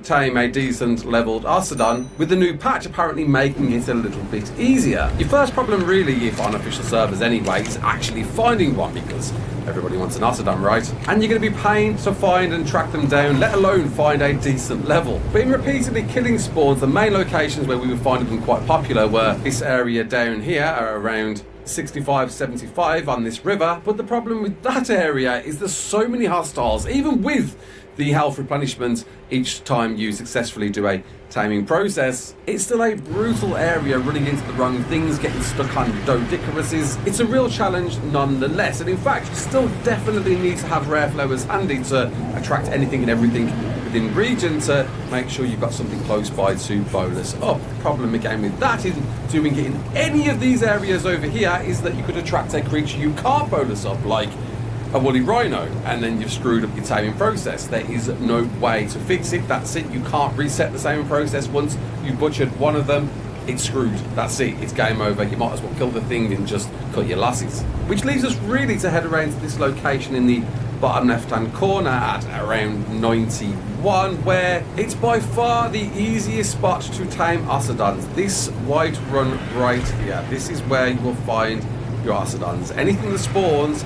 tame a decent leveled Ossidon, with the new patch apparently making it a little bit easier. Your first problem really, if on official servers anyway, is actually finding one, because everybody wants an Ossidon, right? And you're going to be paying to find and track them down, let alone find a decent level. But in repeatedly killing spawns, the main locations where we were finding them quite popular were this area down here, around 65, 75 on this river. But the problem with that area is there's so many hostiles, even with the health replenishment each time you successfully do a taming process. It's still a brutal area, running into the wrong things, getting stuck on Dodicaruses. It's a real challenge nonetheless, and in fact you still definitely need to have rare flowers handy to attract anything and everything within region to make sure you've got something close by to bolus up. The problem again with that in doing it in any of these areas over here is that you could attract a creature you can't bolus up, like a woolly rhino, and then you've screwed up your taming process. There is no way to fix it. That's it. You can't reset the taming process. Once you've butchered one of them, it's screwed. That's it. It's game over. You might as well kill the thing and just cut your losses. Which leaves us really to head around to this location in the bottom left hand corner at around 91, where it's by far the easiest spot to tame Ossidons. This white run right here. This is where you will find your Ossidons. Anything that spawns,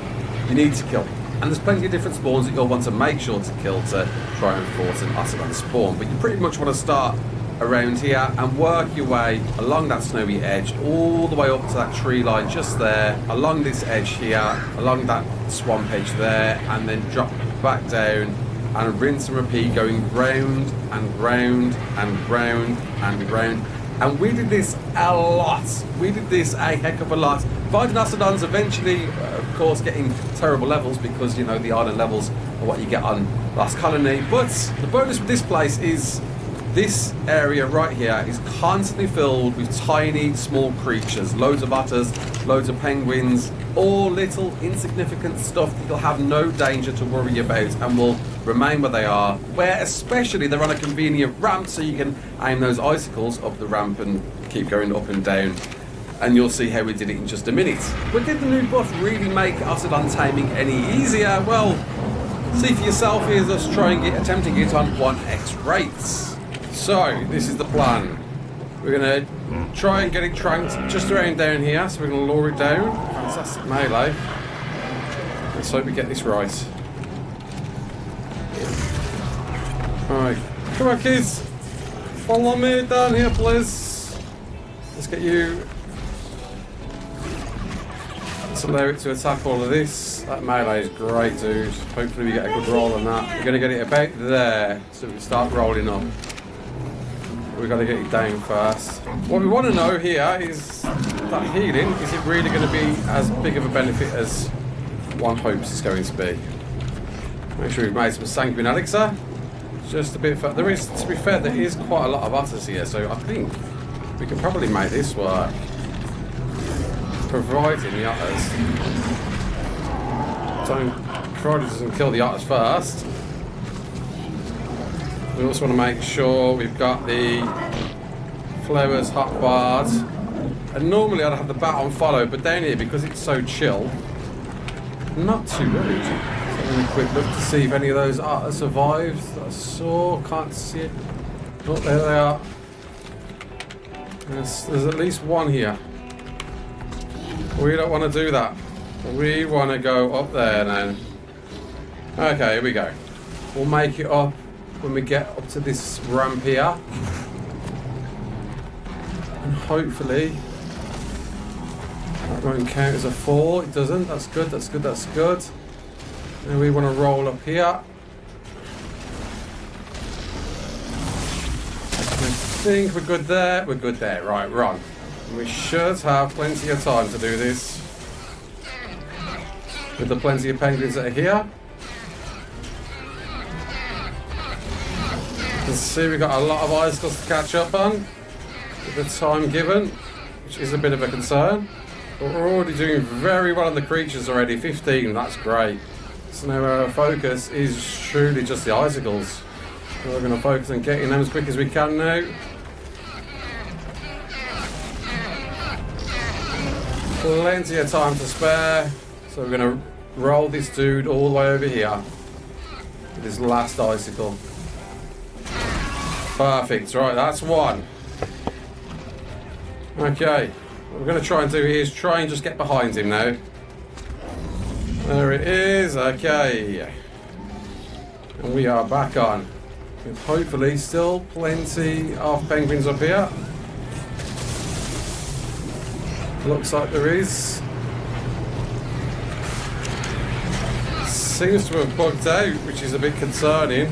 you need to kill. And there's plenty of different spawns that you'll want to make sure to kill to try and force an Ossidon spawn. But you pretty much want to start around here and work your way along that snowy edge, all the way up to that tree line just there, along this edge here, along that swamp edge there, and then drop back down and rinse and repeat, going round and round and round and round. And we did this a lot. We did this a heck of a lot. Finding Ossidons, eventually, of course, getting terrible levels, because, you know, the island levels are what you get on Last Colony. But the bonus with this place is this area right here is constantly filled with tiny, small creatures. Loads of otters, loads of penguins, all little insignificant stuff that you'll have no danger to worry about and will remain where they are, where especially they're on a convenient ramp, so you can aim those icicles up the ramp and keep going up and down. And you'll see how we did it in just a minute. But did the new buff really make Ossidon taming any easier? Well, see for yourself. Here's us attempting it on 1x rates. So, this is the plan. We're going to try and get it tranked just around down here. So we're going to lure it down. Fantastic melee. Let's hope we get this right. Alright, come on kids. Follow me down here, please. Let's get you. Let's allow it to attack all of this. That melee is great, dude. Hopefully we get a good roll on that. We're going to get it about there so we can start rolling up. We've got to get it down first. What we want to know here is that healing, is it really going to be as big of a benefit as one hopes it's going to be? Make sure we've made some sanguine elixir. Just a bit further. There is, to be fair, there is quite a lot of otters here, so I think we can probably make this work. Providing the otters provided it doesn't kill the otters first. We also want to make sure we've got the flowers hotbarred. And normally I'd have the bat on follow, but down here, because it's so chill, not too worried. So having a quick look to see if any of those otters survived that I saw. Can't see it. Oh, there they are. There's at least one here. We don't want to do that. We want to go up there now. Okay, here we go. We'll make it up when we get up to this ramp here. And hopefully that won't count as a fall. It doesn't. That's good, that's good, that's good. And we want to roll up here. I think we're good there. We're good there. Right, we're on. We should have plenty of time to do this. With the plenty of penguins that are here. You can see we've got a lot of icicles to catch up on with the time given, which is a bit of a concern. But we're already doing very well on the creatures already. 15, that's great. So now our focus is truly just the icicles. So we're going to focus on getting them as quick as we can now. Plenty of time to spare, so we're going to roll this dude all the way over here with his last icicle. Perfect. Right, that's one. Okay. What we're going to try and do here is try and just get behind him now. There it is. Okay. And we are back on. With hopefully still plenty of penguins up here. Looks like there is. Seems to have bugged out, which is a bit concerning.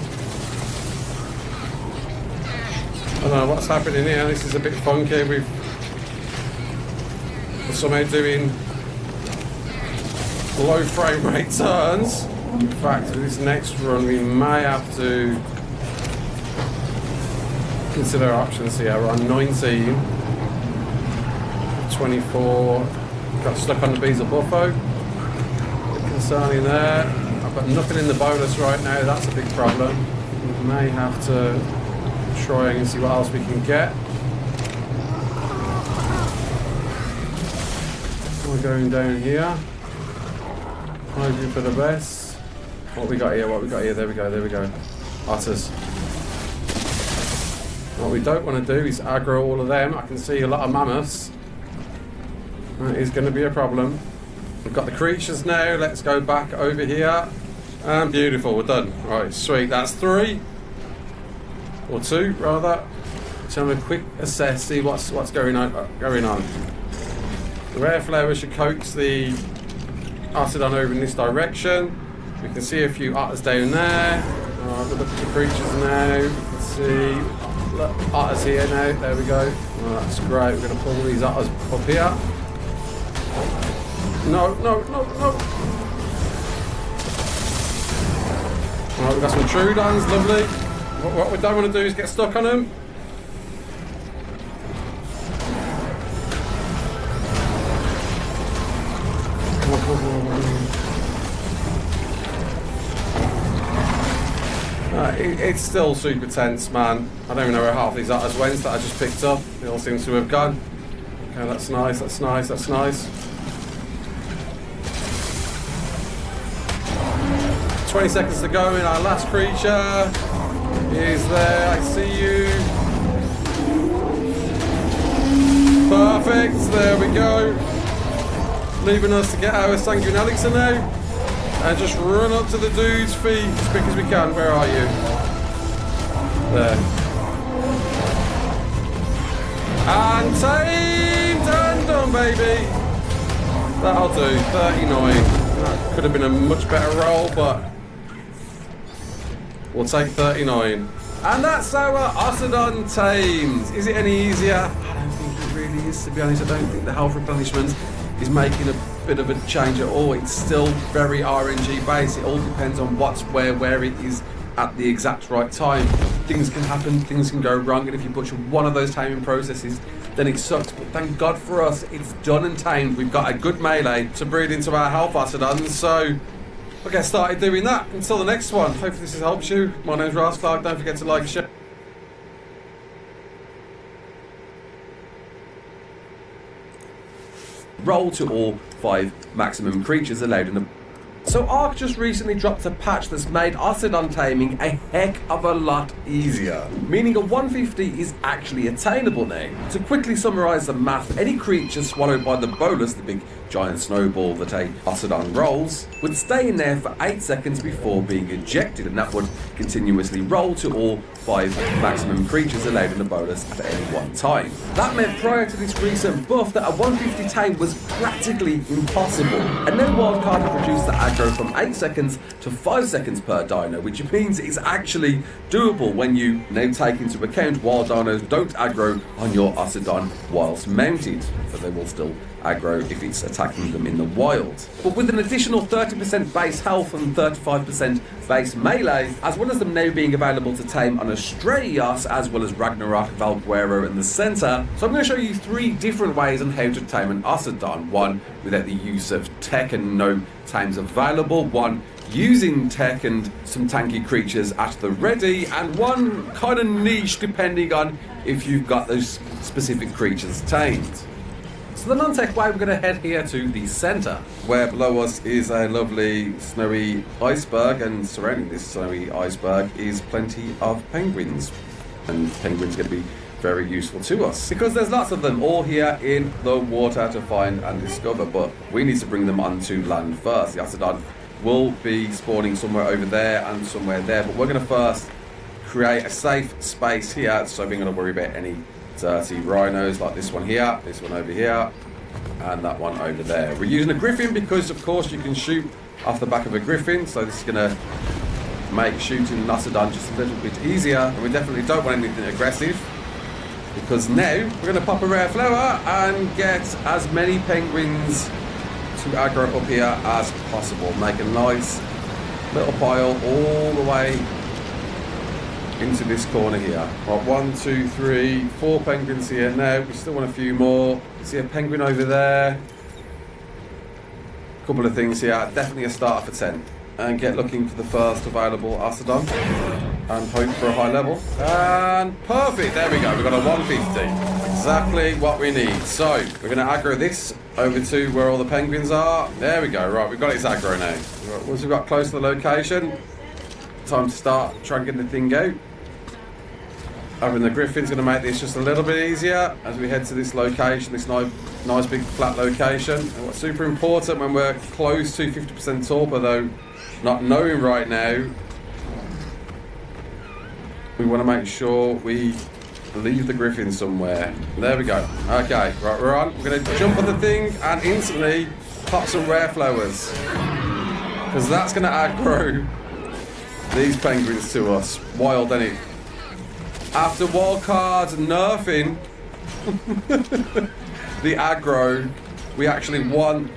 I don't know what's happening here. This is a bit funky. We're somehow doing low frame rate turns. In fact, for this next run, we may have to consider options here. We're on 19, 24. Got stuck on the bees of Buffo. Bit concerning there. I've got nothing in the bonus right now. That's a big problem. We may have to try and see what else we can get. We're going down here. Hoping for the best. What we got here? What we got here? There we go. There we go. Otters. What we don't want to do is aggro all of them. I can see a lot of mammoths. That is going to be a problem. We've got the creatures now. Let's go back over here. And beautiful. We're done. Right, sweet. That's 3. Or 2, rather. Let's have a quick assess. See what's going on. The rare flower should coax the Ossidon over in this direction. We can see a few otters down there. Alright, we'll look at the creatures now. We can see otters here now. There we go. Oh, that's great. We're going to pull these otters up here. No. Alright, we've got some Trudons. Lovely. What we don't want to do is get stuck on them. It's still super tense, man. I don't even know where half these otters went that I just picked up. They all seem to have gone. Okay, that's nice, that's nice, that's nice. 20 seconds to go in our last creature. Is there, I see you. Perfect, there we go. Leaving us to get our Sanguine Elixir now. And just run up to the dude's feet as quick as we can. Where are you? There. And tamed and done, baby. That'll do. 39. That could have been a much better roll, but we'll take 39. And that's our Ossidon tamed. Is it any easier? I don't think it really is, to be honest. I don't think the health replenishment is making a bit of a change at all. It's still very RNG based. It all depends on what's where it is at the exact right time. Things can happen, things can go wrong, and if you butcher one of those taming processes, then it sucks. But thank God for us, it's done and tamed. We've got a good melee to breed into our health Ossidons, so we'll get started doing that. Until the next one, hopefully this has helped you. My name's Ross Clark. Don't forget to like and share. Roll to all 5 maximum creatures allowed in the... So Ark just recently dropped a patch that's made Ossidon taming a heck of a lot easier, meaning a 150 is actually attainable now. To quickly summarise the math, any creature swallowed by the bolus, the big giant snowball that a Ossidon rolls, would stay in there for 8 seconds before being ejected, and that would continuously roll to all 5 maximum creatures allowed in the bolus at any one time. That meant prior to this recent buff that a 150 tame was practically impossible, and then Wildcard had reduced the aggro from 8 seconds to 5 seconds per dino, which means it's actually doable when you now take into account wild dinos don't aggro on your Ossidon whilst mounted, so they will still aggro if it's attacking them in the wild. But with an additional 30% base health and 35% base melee, as well as them now being available to tame on a stray Yas, as well as Ragnarok, Valguero and the Centaur, so I'm going to show you 3 different ways on how to tame an Ossidon. One without the use of tech and no tames available, one using tech and some tanky creatures at the ready, and one kind of niche depending on if you've got those specific creatures tamed. So the non-tech way, we're going to head here to the centre, where below us is a lovely snowy iceberg, and surrounding this snowy iceberg is plenty of penguins. And penguins are going to be very useful to us because there's lots of them all here in the water to find and discover, but we need to bring them onto land first. The Ossidon will be spawning somewhere over there and somewhere there, but we're going to first create a safe space here so we're going to worry about any dirty rhinos like this one here, this one over here, and that one over there. We're using a griffin because of course you can shoot off the back of a griffin, so this is going to make shooting an Ossidon just a little bit easier, and we definitely don't want anything aggressive because now we're going to pop a rare flower and get as many penguins to aggro up here as possible. Make a nice little pile all the way into this corner here. Right, 1, 2, 3, 4 penguins here. Now we still want a few more. See a penguin over there. A couple of things here. Definitely a starter for 10. And get looking for the first available Ossidon and hope for a high level. And perfect, there we go, we've got a 150. Exactly what we need. So we're going to aggro this over to where all the penguins are. There we go, right, we've got its aggro now. Right, once we've got close to the location, time to start trying to get the thing out. Having the griffin's going to make this just a little bit easier as we head to this location, this nice big flat location. And what's super important when we're close to 50% torpor though, not knowing right now, we want to make sure we leave the griffin somewhere. There we go. Okay, right, we're on. We're going to jump on the thing and instantly pop some rare flowers, because that's going to aggro these penguins to us. Wild, ain't it? After wildcards nerfing the aggro, we actually want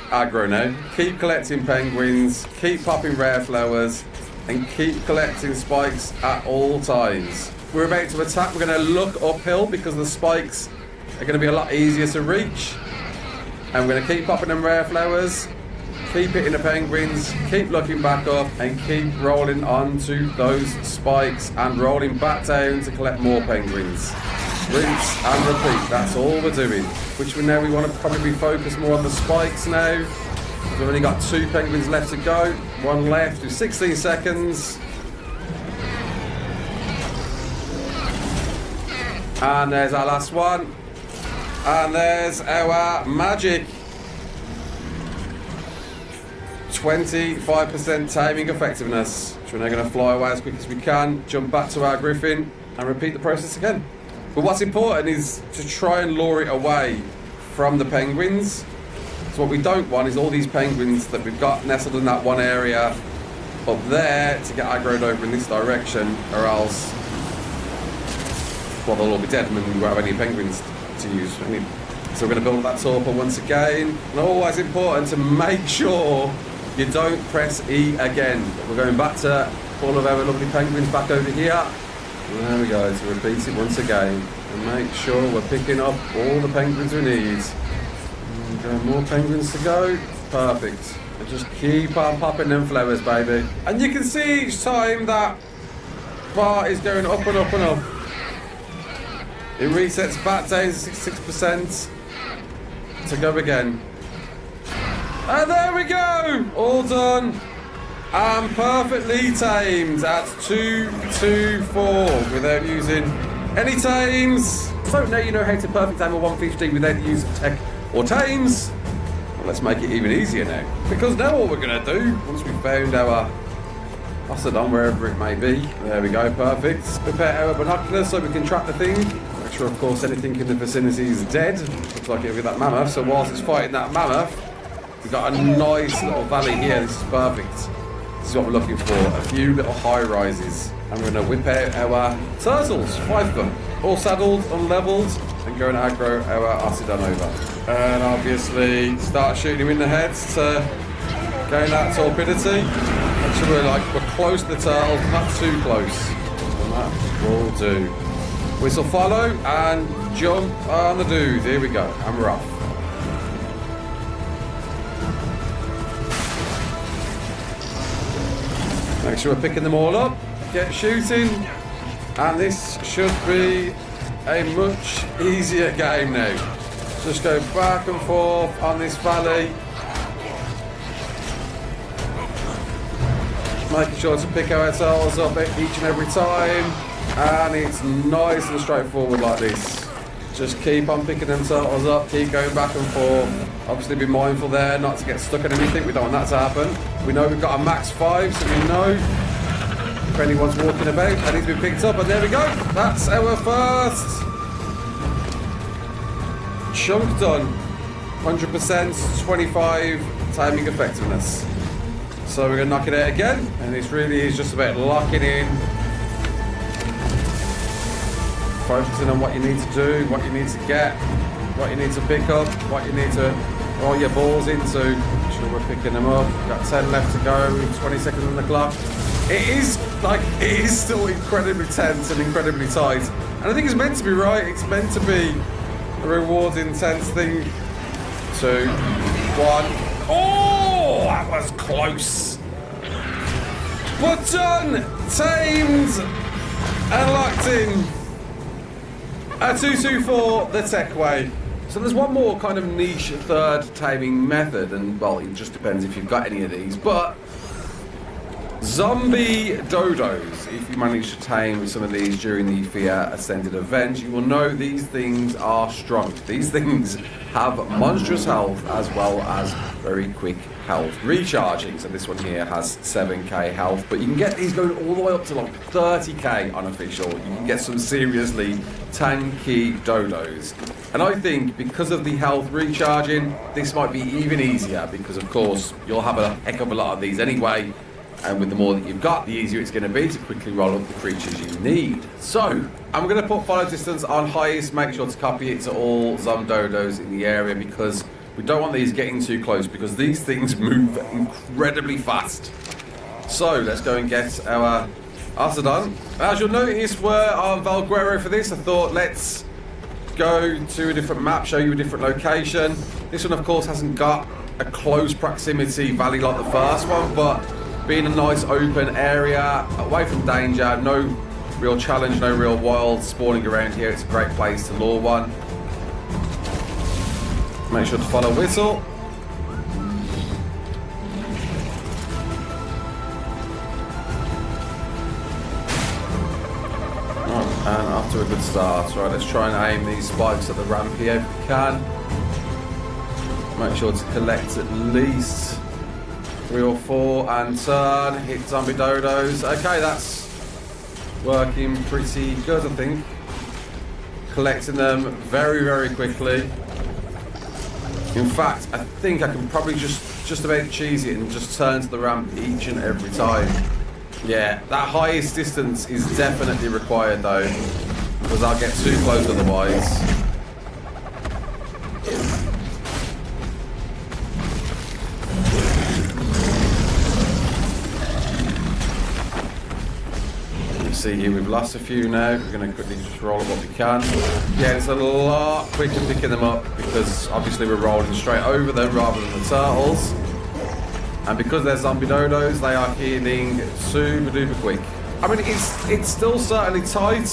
aggro now. Keep collecting penguins, keep popping rare flowers, and keep collecting spikes at all times. We're about to attack. We're going to look uphill because the spikes are going to be a lot easier to reach. And we're going to keep popping them rare flowers, keep hitting the penguins, keep looking back up, and keep rolling onto those spikes and rolling back down to collect more penguins. Rinse and repeat, that's all we're doing. Which we want to probably be focused more on the spikes now. We've only got 2 penguins left to go. 1 left with 16 seconds. And there's our last one. And there's our magic 25% timing effectiveness. So we're now going to fly away as quick as we can, jump back to our griffin, and repeat the process again. But what's important is to try and lure it away from the penguins. So what we don't want is all these penguins that we've got nestled in that one area up there to get aggroed over in this direction, or else, well, they'll all be dead and we won't have any penguins to use. So we're going to build up that torpor once again. And always important to make sure you don't press E again. We're going back to all of our lovely penguins back over here. There we go, to repeat it once again and make sure we're picking up all the penguins we need. More penguins to go. Perfect. And just keep on popping them flowers, baby. And you can see each time that bar is going up and up and up. It resets back down to 66% to go again. And there we go! All done. And perfectly tamed at 224 without using any tames. So now you know how to perfect tame a 150 without the use of tech or tames. Well, let's make it even easier now. Because now what we're going to do, once we've found our Ossidon, wherever it may be, there we go, perfect. Prepare our binoculars so we can track the thing. Make sure, of course, anything in the vicinity is dead. Looks like it'll be that mammoth. So whilst it's fighting that mammoth, we've got a nice little valley here. This is perfect. This is what we're looking for. A few little high rises. And we're going to whip out our turtles, 5 of them. All saddled, unleveled, and go and aggro our Ossidon over. And obviously start shooting him in the head to gain that torpidity. Make sure we're close to the turtle, not too close. And that will do. Whistle follow and jump on the dude. Here we go. And we're off. Make sure we're picking them all up. Get shooting. And this should be a much easier game now. Just go back and forth on this valley. making sure to pick ourselves up each and every time, and it's nice and straightforward like this. Just keep on picking them turtles up, keep going back and forth. Obviously be mindful there not to get stuck in anything, we don't want that to happen. We know we've got a max 5, so we know if anyone's walking about, they need to be picked up, and there we go. That's our first chunk done. 100%, 25 timing effectiveness. So we're going to knock it out again, and this really is just about locking in, focusing on what you need to do, what you need to get, what you need to pick up, what you need to roll your balls into. Make sure we're picking them up. We've got 10 left to go, 20 seconds on the clock. It is still incredibly tense and incredibly tight. And I think it's meant to be, right? It's meant to be a rewarding, tense thing. 2, 1. Oh, that was close. But done, tamed, and locked in. A 224 the tech way. So there's one more kind of niche third taming method, and well, it just depends if you've got any of these, but zombie dodos. If you manage to tame some of these during the Fear Ascended event, you will know these things are strong. These things have monstrous health as well as very quick health recharging. So this one here has 7k health, but you can get these going all the way up to like 30k unofficial. You can get some seriously tanky dodos. And I think because of the health recharging, this might be even easier because of course you'll have a heck of a lot of these anyway. And with the more that you've got, the easier it's going to be to quickly roll up the creatures you need. So, I'm going to put follow distance on highest. Make sure to copy it to all Zomdodos in the area because we don't want these getting too close because these things move incredibly fast. So, let's go and get our Ossidon. As you'll notice, we're on Valguero for this. I thought, let's go to a different map, show you a different location. This one, of course, hasn't got a close proximity valley like the first one, but being a nice open area, away from danger, no real challenge, no real wild spawning around here. It's a great place to lure one. Make sure to follow whistle. Oh, and off to a good start. Right, let's try and aim these spikes at the ramp here if we can. Make sure to collect at least 3 or 4 and turn, hit zombie dodos. Okay, that's working pretty good, I think. Collecting them very, very quickly. In fact, I think I can probably just about cheese it and just turn to the ramp each and every time. Yeah, that highest distance is definitely required though, because I'll get too close otherwise. See here, we've lost a few now. We're going to quickly just roll up what we can. Yeah, it's a lot quicker picking them up because obviously we're rolling straight over them rather than the turtles. And because they're zombie dodos, they are healing super duper quick. I mean, it's still certainly tight.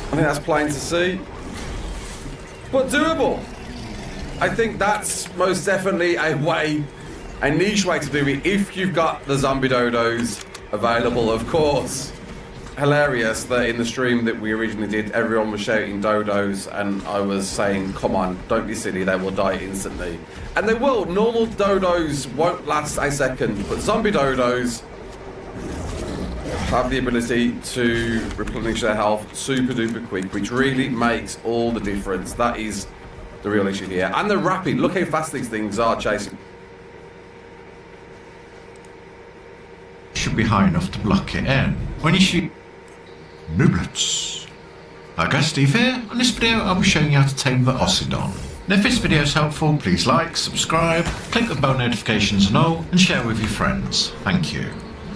I think that's plain to see. But doable. I think that's most definitely a niche way to do it if you've got the zombie dodos available, of course. Hilarious that in the stream that we originally did, everyone was shouting dodos and I was saying, come on, don't be silly, they will die instantly. And they will. Normal dodos won't last a second, but zombie dodos have the ability to replenish their health super duper quick, which really makes all the difference. That is the real issue here. And they're rapid. Look how fast these things are chasing. Should be high enough to block it in. When you shoot nublets. Hi guys, Steve here. On this video I'll be showing you how to tame the Ossidon. And if this video is helpful, please like, subscribe, click the bell notifications and all, and share with your friends. Thank you.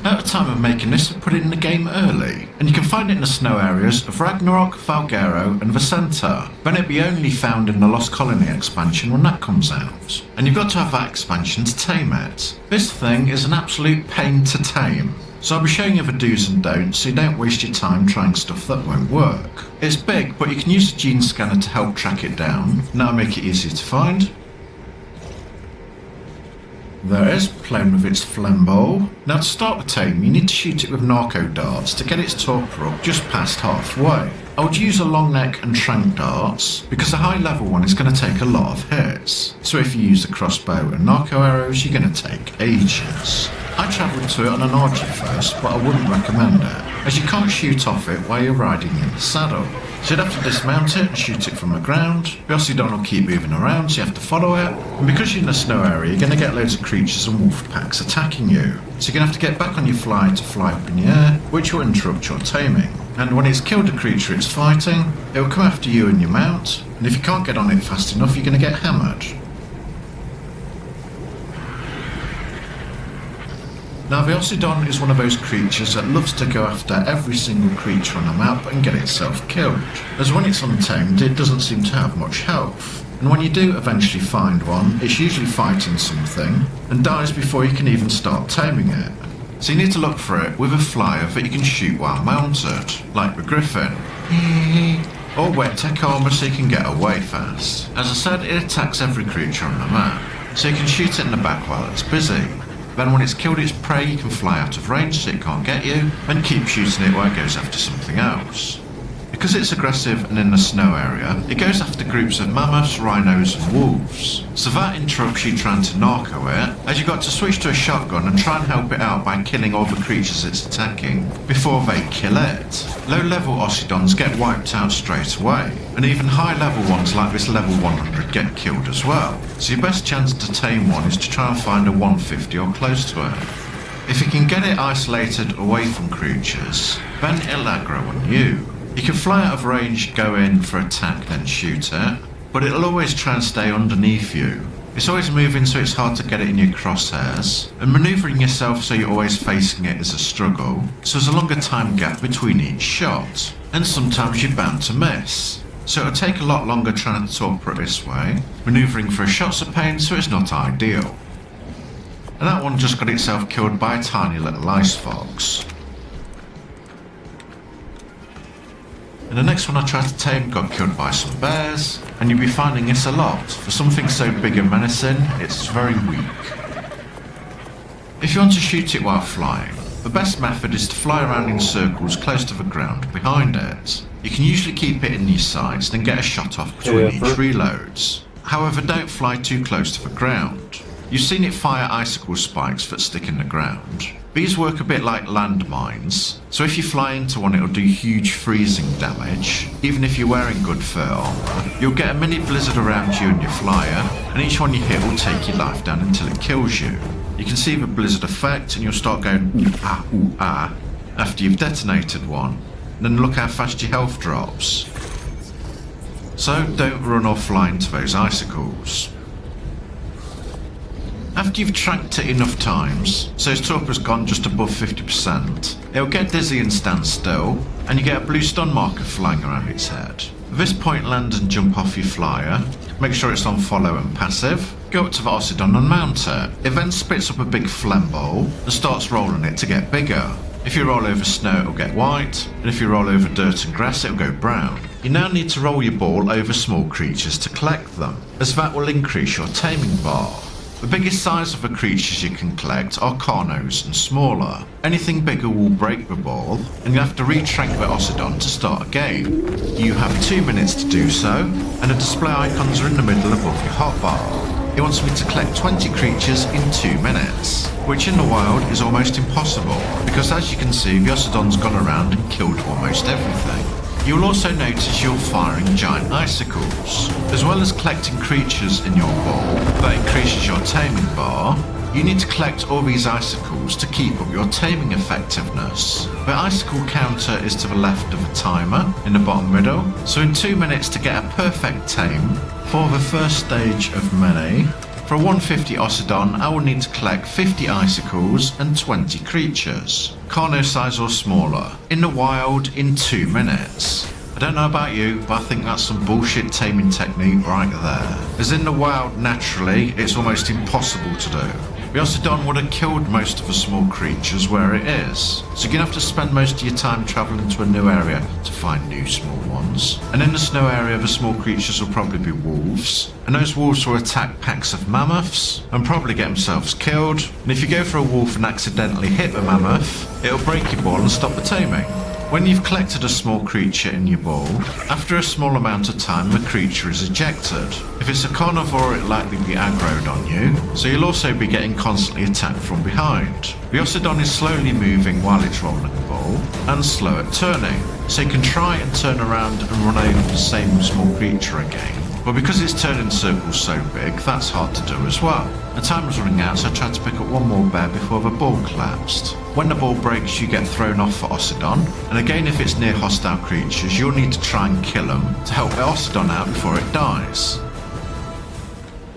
At the time of making this, I put it in the game early, and you can find it in the snow areas of Ragnarok, Valguero and Vicenta. Then it'll be only found in the Lost Colony expansion when that comes out. And you've got to have that expansion to tame it. This thing is an absolute pain to tame. So I'll be showing you the do's and don'ts so you don't waste your time trying stuff that won't work. It's big, but you can use a gene scanner to help track it down. That'll make it easier to find. There it is, playing with its flambeau. Now to start the tame, you need to shoot it with narco darts to get its torpor up just past halfway. I would use a long neck and trank darts because a high level one is going to take a lot of hits. So if you use a crossbow and narco arrows, you're going to take ages. I travelled to it on an archer first, but I wouldn't recommend it, as you can't shoot off it while you're riding in the saddle. So you'd have to dismount it and shoot it from the ground. The Ossidon will keep moving around, so you have to follow it. And because you're in a snow area, you're going to get loads of creatures and wolf packs attacking you. So you're going to have to get back on your fly to fly up in the air, which will interrupt your taming. And when it's killed a creature it's fighting, it will come after you and your mount. And if you can't get on it fast enough, you're going to get hammered. Now the Ossidon is one of those creatures that loves to go after every single creature on the map and get itself killed, as when it's untamed it doesn't seem to have much health, and when you do eventually find one, it's usually fighting something and dies before you can even start taming it. So you need to look for it with a flyer that you can shoot while mounted, like the Griffin. Or wet tech armor so you can get away fast. As I said, it attacks every creature on the map, so you can shoot it in the back while it's busy. Then when it's killed its prey, you can fly out of range so it can't get you, and keep shooting it while it goes after something else. Because it's aggressive and in the snow area, it goes after groups of mammoths, rhinos and wolves. So that interrupts you trying to narco it, as you've got to switch to a shotgun and try and help it out by killing all the creatures it's attacking, before they kill it. Low level Ossidons get wiped out straight away, and even high level ones like this level 100 get killed as well. So your best chance to tame one is to try and find a 150 or close to it. If you can get it isolated away from creatures, then it'll aggro on you. You can fly out of range, go in for attack, then shoot it, but it'll always try and stay underneath you. It's always moving so it's hard to get it in your crosshairs, and manoeuvring yourself so you're always facing it is a struggle, so there's a longer time gap between each shot, and sometimes you're bound to miss. So it'll take a lot longer trying to torpor it this way. Manoeuvring for a shot's a pain, so it's not ideal. And that one just got itself killed by a tiny little ice fox. And the next one I tried to tame got killed by some bears, and you'll be finding this a lot. For something so big and menacing, it's very weak. If you want to shoot it while flying, the best method is to fly around in circles close to the ground behind it. You can usually keep it in your sights, then get a shot off between each reloads. However, don't fly too close to the ground. You've seen it fire icicle spikes that stick in the ground. These work a bit like landmines, so if you fly into one it'll do huge freezing damage. Even if you're wearing good fur armour, you'll get a mini blizzard around you and your flyer, and each one you hit will take your life down until it kills you. You can see the blizzard effect and you'll start going ooh ah after you've detonated one, and then look how fast your health drops. So don't run or fly into those icicles. After you've tracked it enough times, so its torpor's gone just above 50%, it'll get dizzy and stand still, and you get a blue stun marker flying around its head. At this point, land and jump off your flyer, make sure it's on follow and passive, go up to the Ossidon and mount it. It then spits up a big flambeau and starts rolling it to get bigger. If you roll over snow it'll get white, and if you roll over dirt and grass it'll go brown. You now need to roll your ball over small creatures to collect them, as that will increase your taming bar. The biggest size of the creatures you can collect are carnos and smaller. Anything bigger will break the ball, and you have to retrank the Ossidon to start a game. You have 2 minutes to do so, and the display icons are in the middle above your hotbar. It wants me to collect 20 creatures in 2 minutes, which in the wild is almost impossible, because as you can see the Ossidon's gone around and killed almost everything. You'll also notice you're firing giant icicles. As well as collecting creatures in your ball that increases your taming bar, you need to collect all these icicles to keep up your taming effectiveness. The icicle counter is to the left of the timer, in the bottom middle, so in 2 minutes to get a perfect tame, for the first stage of many, for a 150 Ossidon I will need to collect 50 icicles and 20 creatures, carno size or smaller, in the wild in 2 minutes. I don't know about you, but I think that's some bullshit taming technique right there. As in the wild naturally, it's almost impossible to do. The Ossidon would have killed most of the small creatures where it is, so you're going to have to spend most of your time travelling to a new area to find new small ones. And in the snow area, the small creatures will probably be wolves, and those wolves will attack packs of mammoths and probably get themselves killed. And if you go for a wolf and accidentally hit the mammoth, it'll break your ball and stop the taming. When you've collected a small creature in your ball, after a small amount of time the creature is ejected. If it's a carnivore, it'll likely be aggroed on you, so you'll also be getting constantly attacked from behind. The Ossidon is slowly moving while it's rolling the ball, and slow at turning, so you can try and turn around and run over the same small creature again. But because it's turning circles so big, that's hard to do as well. The time was running out, so I tried to pick up one more bear before the ball collapsed. When the ball breaks, you get thrown off for Ossidon, and again if it's near hostile creatures, you'll need to try and kill them to help the Ossidon out before it dies.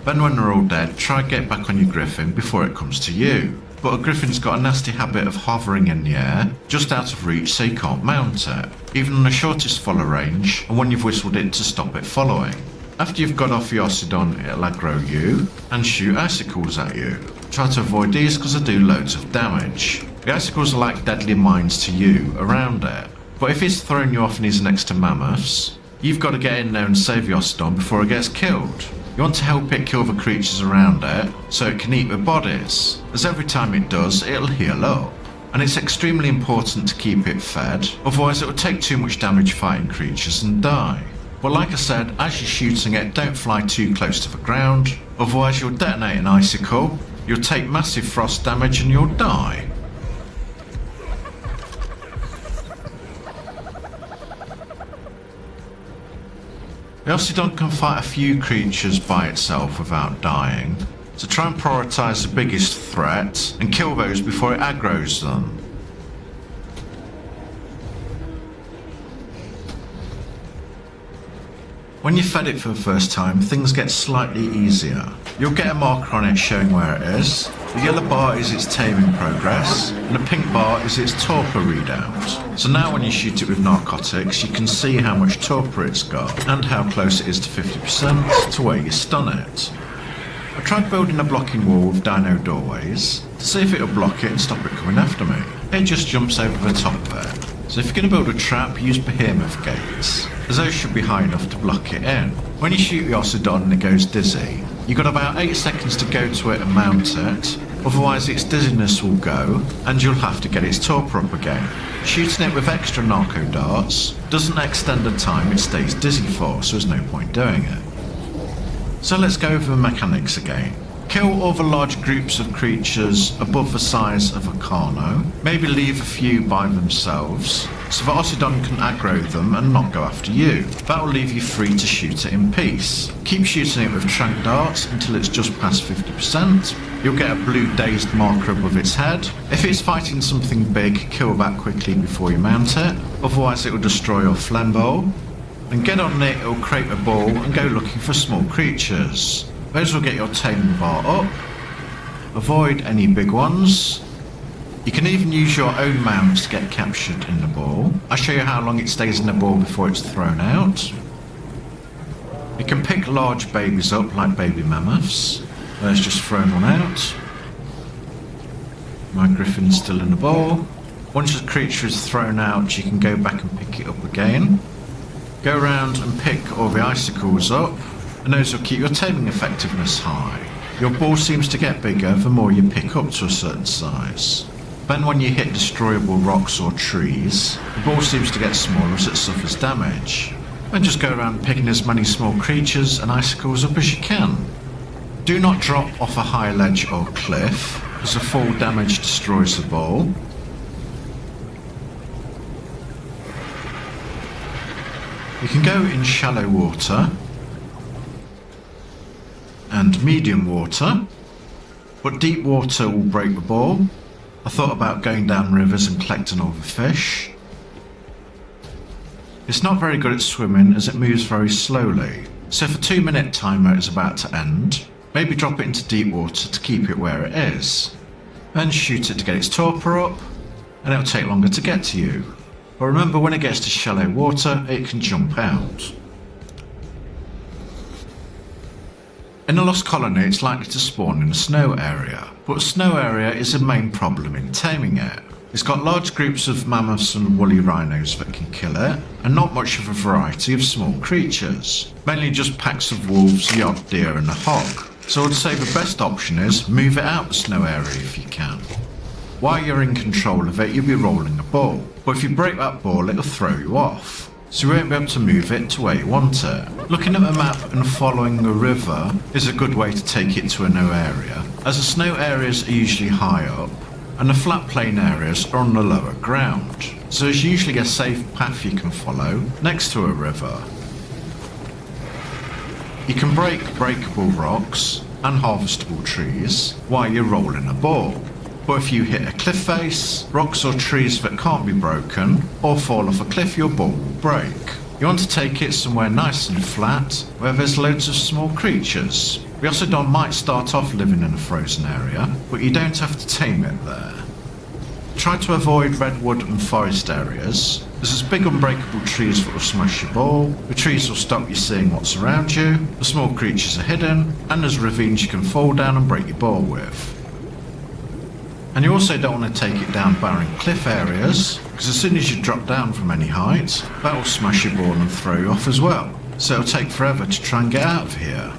Then when they're all dead, try and get back on your griffin before it comes to you. But a griffin's got a nasty habit of hovering in the air, just out of reach so you can't mount it, even on the shortest follow range, and when you've whistled it to stop it following. After you've got off your Ossidon, it'll aggro you and shoot icicles at you. Try to avoid these because they do loads of damage. The icicles are like deadly mines to you around it. But if it's throwing you off and he's next to mammoths, you've got to get in there and save your Ossidon before it gets killed. You want to help it kill the creatures around it so it can eat their bodies, as every time it does, it'll heal up. And it's extremely important to keep it fed, otherwise it will take too much damage fighting creatures and die. But like I said, as you're shooting it, don't fly too close to the ground, otherwise you'll detonate an icicle, you'll take massive frost damage and you'll die. The Ossidon can fight a few creatures by itself without dying, so try and prioritise the biggest threat and kill those before it aggroes them. When you fed it for the first time, things get slightly easier. You'll get a marker on it showing where it is. The yellow bar is its taming progress, and the pink bar is its torpor readout. So now when you shoot it with narcotics, you can see how much torpor it's got, and how close it is to 50% to where you stun it. I tried building a blocking wall with dino doorways, to see if it'll block it and stop it coming after me. It just jumps over the top there. So if you're going to build a trap, use behemoth gates, as those should be high enough to block it in. When you shoot the Ossidon and it goes dizzy, you've got about 8 seconds to go to it and mount it, otherwise its dizziness will go and you'll have to get its torpor up again. Shooting it with extra narco darts doesn't extend the time it stays dizzy for, so there's no point doing it. So let's go over the mechanics again. Kill all the large groups of creatures above the size of a Carno, maybe leave a few by themselves, so the Ossidon can aggro them and not go after you. That will leave you free to shoot it in peace. Keep shooting it with tranq darts until it's just past 50%. You'll get a blue dazed marker above its head. If it's fighting something big, kill that quickly before you mount it, otherwise it will destroy your phlegm bowl. And get on it, it'll create a ball and go looking for small creatures. Those will get your taming bar up. Avoid any big ones. You can even use your own mounts to get captured in the ball. I'll show you how long it stays in the ball before it's thrown out. You can pick large babies up like baby mammoths. There's just thrown one out. My griffin's still in the ball. Once the creature is thrown out, you can go back and pick it up again. Go around and pick all the icicles up, and those will keep your taming effectiveness high. Your ball seems to get bigger the more you pick up to a certain size. Then when you hit destroyable rocks or trees, the ball seems to get smaller as it suffers damage. Then just go around picking as many small creatures and icicles up as you can. Do not drop off a high ledge or cliff, as the fall damage destroys the ball. You can go in shallow water and medium water, but deep water will break the ball. I thought about going down rivers and collecting all the fish. It's not very good at swimming as it moves very slowly, so if a 2-minute timer is about to end, maybe drop it into deep water to keep it where it is. Then shoot it to get its torpor up, and it'll take longer to get to you. But remember, when it gets to shallow water, it can jump out. In a lost colony, it's likely to spawn in a snow area, but a snow area is a main problem in taming it. It's got large groups of mammoths and woolly rhinos that can kill it, and not much of a variety of small creatures, mainly just packs of wolves, the odd deer and a hog. So I'd say the best option is move it out the snow area if you can. While you're in control of it, you'll be rolling a ball, but if you break that ball it'll throw you off, so you won't be able to move it to where you want it. Looking at the map and following a river is a good way to take it to a new area, as the snow areas are usually high up, and the flat plain areas are on the lower ground, so there's usually a safe path you can follow next to a river. You can break breakable rocks and harvestable trees while you're rolling a ball, but if you hit a cliff face, rocks or trees that can't be broken, or fall off a cliff, your ball will break. You want to take it somewhere nice and flat, where there's loads of small creatures. The Ossidon might start off living in a frozen area, but you don't have to tame it there. Try to avoid redwood and forest areas. There's big unbreakable trees that will smash your ball, the trees will stop you seeing what's around you, the small creatures are hidden, and there's ravines you can fall down and break your ball with. And you also don't want to take it down barren cliff areas, because as soon as you drop down from any height, that will smash your ball and throw you off as well, so it'll take forever to try and get out of here.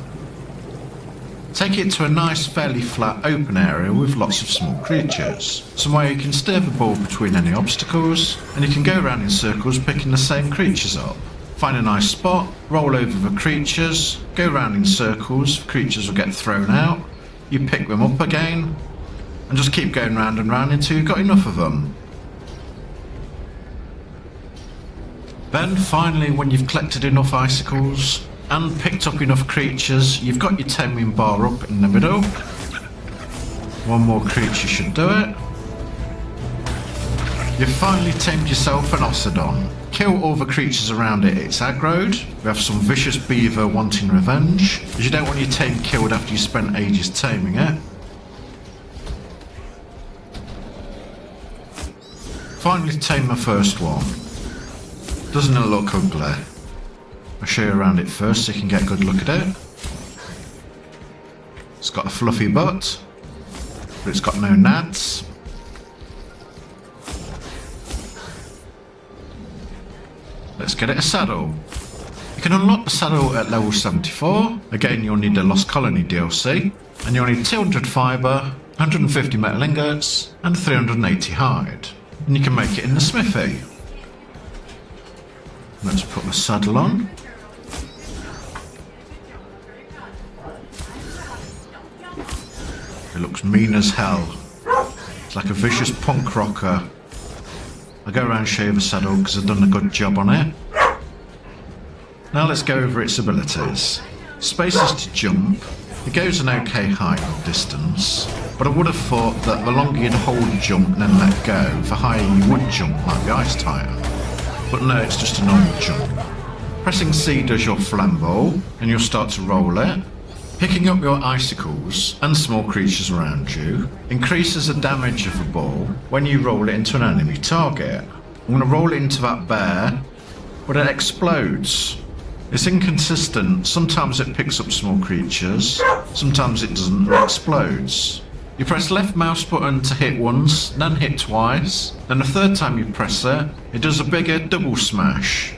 Take it to a nice, fairly flat, open area with lots of small creatures, somewhere you can steer the ball between any obstacles, and you can go around in circles picking the same creatures up. Find a nice spot, roll over the creatures, go round in circles, the creatures will get thrown out, you pick them up again, and just keep going round and round until you've got enough of them. Then finally, when you've collected enough icicles and picked up enough creatures, you've got your taming bar up in the middle. One more creature should do it. You've finally tamed yourself an Ossidon. Kill all the creatures around it, it's aggroed. We have some vicious beaver wanting revenge, as you don't want your tame killed after you spent ages taming it. Finally tame the first one. Doesn't it look ugly? I'll show you around it first so you can get a good look at it. It's got a fluffy butt, but it's got no nads. Let's get it a saddle. You can unlock the saddle at level 74. Again, you'll need the Lost Colony DLC, and you'll need 200 fibre, 150 metal ingots, and 380 hide. And you can make it in the smithy. Let's put the saddle on. It looks mean as hell. It's like a vicious punk rocker. I'll go around and show you the saddle because I've done a good job on it. Now let's go over its abilities. Space is to jump. It goes an okay height or distance, but I would have thought that the longer you'd hold jump and then let go, the higher you would jump like the Ice Titan. But no, it's just a normal jump. Pressing C does your flambeau, and you'll start to roll it. Picking up your icicles and small creatures around you increases the damage of the ball when you roll it into an enemy target. I'm going to roll it into that bear, but it explodes. It's inconsistent. Sometimes it picks up small creatures, sometimes it doesn't and explodes. You press left mouse button to hit once, then hit twice, then the third time you press it, it does a bigger double smash.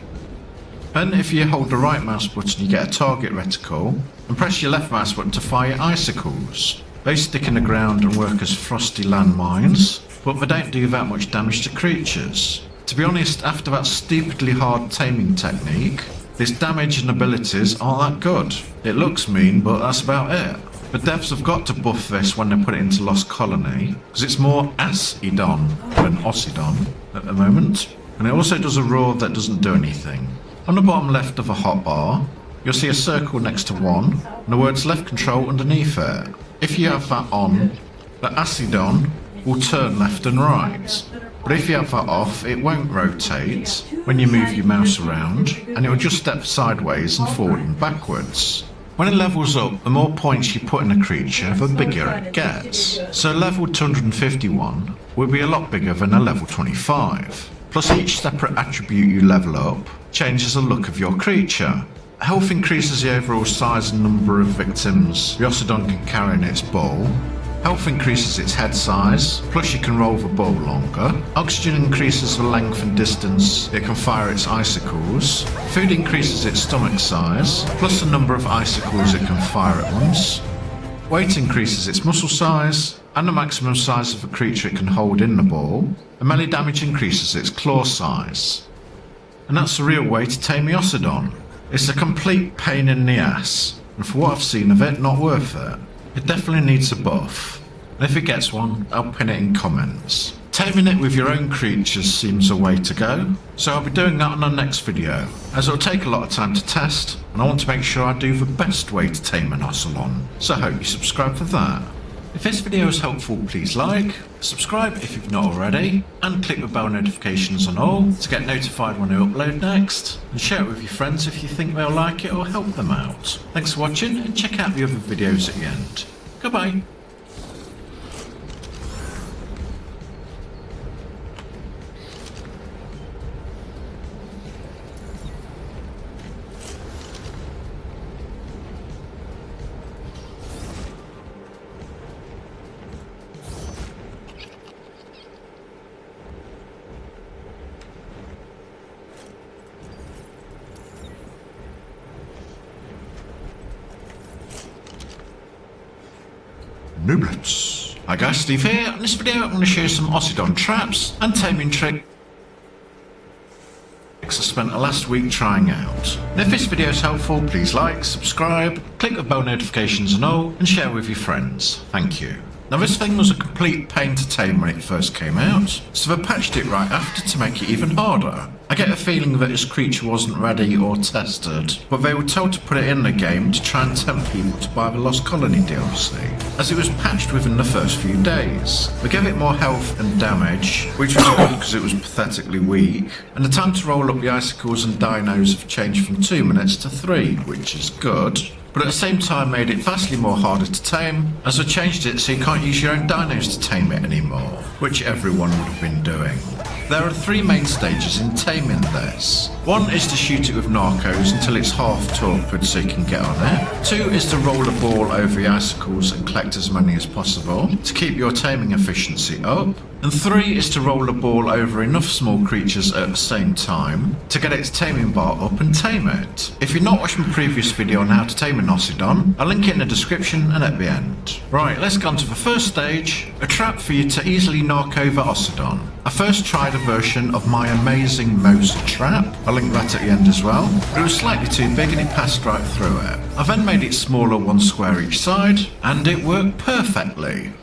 Then if you hold the right mouse button you get a target reticle, and press your left mouse button to fire icicles. They stick in the ground and work as frosty landmines, but they don't do that much damage to creatures. To be honest, after that stupidly hard taming technique, this damage and abilities aren't that good. It looks mean, but that's about it. The devs have got to buff this when they put it into Lost Colony, because it's more Ossidon than Ossidon at the moment. And it also does a roar that doesn't do anything. On the bottom left of a hotbar, you'll see a circle next to 1, and the words left control underneath it. If you have that on, the Ossidon will turn left and right. But if you have that off, it won't rotate when you move your mouse around, and it will just step sideways and forward and backwards. When it levels up, the more points you put in a creature, the bigger it gets. So level 251 will be a lot bigger than a level 25. Plus each separate attribute you level up changes the look of your creature. Health increases the overall size and number of victims the Ossidon can carry in its ball. Health increases its head size, plus you can roll the ball longer. Oxygen increases the length and distance it can fire its icicles. Food increases its stomach size, plus the number of icicles it can fire at once. Weight increases its muscle size, and the maximum size of the creature it can hold in the ball. And melee damage increases its claw size. And that's the real way to tame the Ossidon. It's a complete pain in the ass, and for what I've seen of it, not worth it. It definitely needs a buff, and if it gets one, I'll pin it in comments. Taming it with your own creatures seems a way to go, so I'll be doing that on our next video, as it'll take a lot of time to test, and I want to make sure I do the best way to tame an Ossidon, so I hope you subscribe for that. If this video is helpful, please like, subscribe if you've not already, and click the bell notifications on all to get notified when I upload next, and share it with your friends if you think they'll like it or help them out. Thanks for watching, and check out the other videos at the end. Goodbye. Nublets. Hi guys, Steve here. In this video I'm going to show you some Ossidon traps and taming tricks I spent the last week trying out. And if this video is helpful, please like, subscribe, click the bell notifications and all, and share with your friends. Thank you. Now this thing was a complete pain to tame when it first came out, so they patched it right after to make it even harder. I get a feeling that this creature wasn't ready or tested, but they were told to put it in the game to try and tempt people to buy the Lost Colony DLC, as it was patched within the first few days. They gave it more health and damage, which was good because it was pathetically weak, and the time to roll up the icicles and dinos have changed from 2 minutes to 3, which is good. But at the same time made it vastly more harder to tame, as they changed it so you can't use your own dinos to tame it anymore, which everyone would have been doing. There are 3 main stages in taming this. 1 is to shoot it with narcos until it's half torpid so you can get on it. 2 is to roll a ball over the icicles and collect as many as possible to keep your taming efficiency up. And 3 is to roll a ball over enough small creatures at the same time to get its taming bar up and tame it. If you've not watched my previous video on how to tame an Ossidon, I'll link it in the description and at the end. Right, let's go on to the first stage, a trap for you to easily knock over Ossidon. I first tried a version of my amazing Moser trap, I'll link that at the end as well, but it was slightly too big and it passed right through it. I then made it smaller, 1 square each side, and it worked perfectly.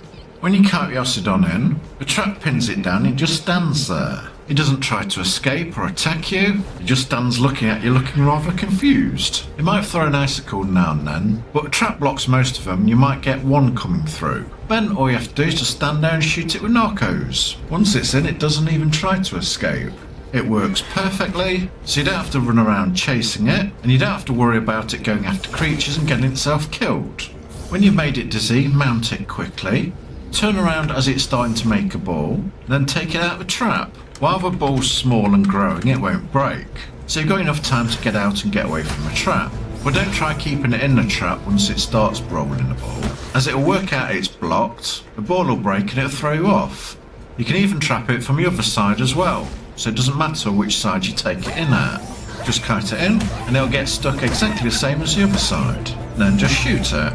When you count the Ossidon in, the trap pins it down and it just stands there. It doesn't try to escape or attack you, it just stands looking at you looking rather confused. It might throw an icicle now and then, but the trap blocks most of them and you might get 1 coming through. Then all you have to do is just stand there and shoot it with narcos. Once it's in, it doesn't even try to escape. It works perfectly, so you don't have to run around chasing it, and you don't have to worry about it going after creatures and getting itself killed. When you've made it dizzy, mount it quickly. Turn around as it's starting to make a ball, then take it out of the trap. While the ball's small and growing, it won't break, so you've got enough time to get out and get away from the trap. But don't try keeping it in the trap once it starts rolling the ball, as it'll work out it's blocked, the ball will break and it'll throw you off. You can even trap it from the other side as well, so it doesn't matter which side you take it in at. Just kite it in, and it'll get stuck exactly the same as the other side. Then just shoot it.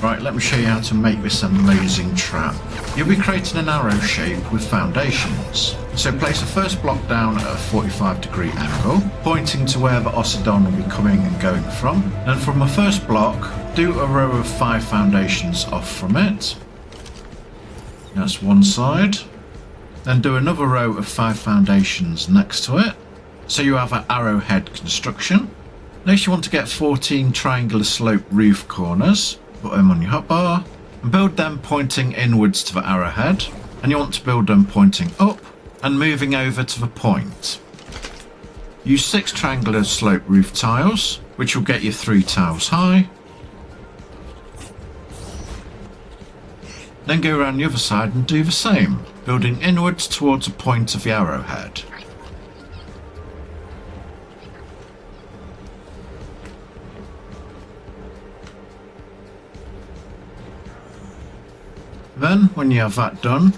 Right, let me show you how to make this amazing trap. You'll be creating an arrow shape with foundations. So place the first block down at a 45-degree angle, pointing to where the Ossidon will be coming and going from. And from the first block, do a row of 5 foundations off from it. That's one side. Then do another row of 5 foundations next to it, so you have an arrowhead construction. Next you want to get 14 triangular slope roof corners. Put them on your hotbar and build them pointing inwards to the arrowhead, and you want to build them pointing up and moving over to the point. Use 6 triangular slope roof tiles, which will get you 3 tiles high. Then go around the other side and do the same, building inwards towards the point of the arrowhead. Then, when you have that done,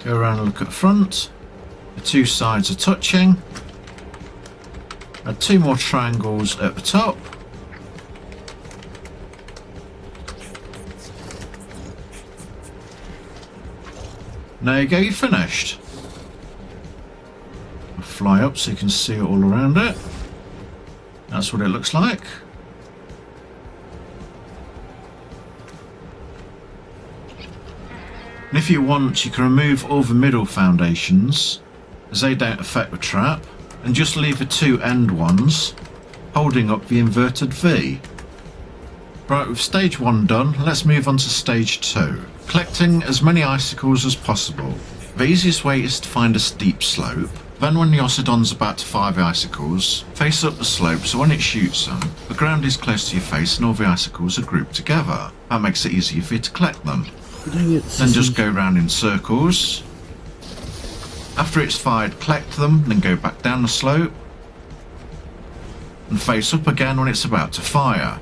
go around and look at the front. The two sides are touching. Add 2 more triangles at the top. There you go, you're finished. I'll fly up so you can see it all around it. That's what it looks like. And if you want, you can remove all the middle foundations, as they don't affect the trap, and just leave the 2 end ones holding up the inverted V. Right, with stage 1 done, let's move on to stage 2. Collecting as many icicles as possible. The easiest way is to find a steep slope. Then when the Ossidon's about to fire the icicles, face up the slope so when it shoots them, the ground is close to your face and all the icicles are grouped together. That makes it easier for you to collect them. Then just go round in circles. After it's fired, collect them, then go back down the slope. And face up again when it's about to fire.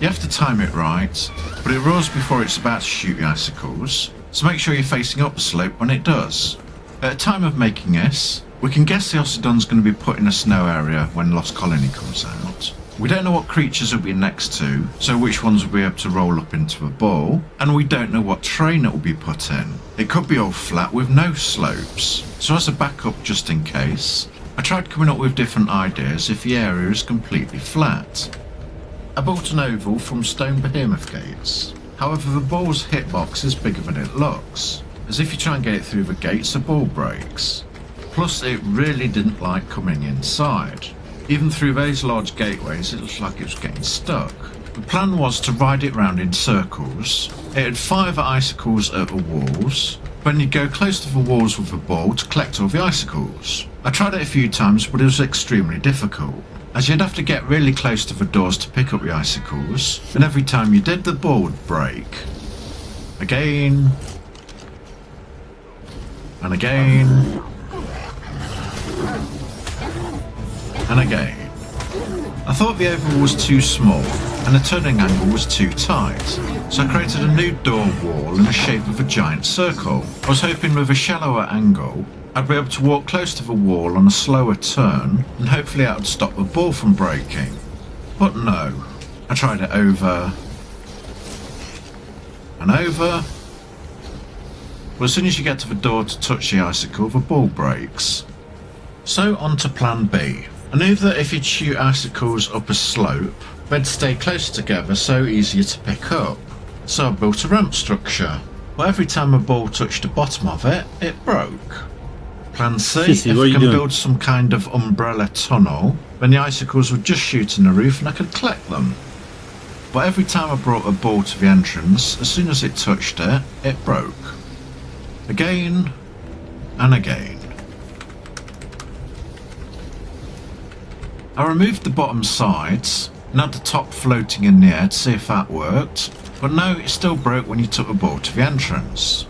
You have to time it right, but it roars before it's about to shoot the icicles, so make sure you're facing up the slope when it does. At the time of making this, we can guess the Ossidon's going to be put in a snow area when Lost Colony comes out. We don't know what creatures will be next to, so which ones will be able to roll up into a ball, and we don't know what terrain it will be put in. It could be all flat with no slopes, so as a backup just in case, I tried coming up with different ideas if the area is completely flat. I built an oval from stone behemoth gates, however the ball's hitbox is bigger than it looks, as if you try and get it through the gates the ball breaks. Plus it really didn't like coming inside. Even through those large gateways it looked like it was getting stuck. The plan was to ride it round in circles. It had 5 icicles at the walls, then you'd go close to the walls with the ball to collect all the icicles. I tried it a few times but it was extremely difficult, as you'd have to get really close to the doors to pick up the icicles, and every time you did the ball would break. Again. And again. And again. I thought the oval was too small and the turning angle was too tight, so I created a new door wall in the shape of a giant circle. I was hoping with a shallower angle I'd be able to walk close to the wall on a slower turn and hopefully that would stop the ball from breaking. But no, I tried it over and over. Well, as soon as you get to the door to touch the icicle, the ball breaks. So on to plan B. I knew that if you'd shoot icicles up a slope, they'd stay close together so easier to pick up. So I built a ramp structure. But every time a ball touched the bottom of it, it broke. Plan C, Sissy, if what are I you can doing? build some kind of umbrella tunnel, then the icicles would just shoot in the roof and I could collect them. But every time I brought a ball to the entrance, as soon as it touched it, it broke. Again and again. I removed the bottom sides and had the top floating in the air to see if that worked, but no, it still broke when you took the ball to the entrance.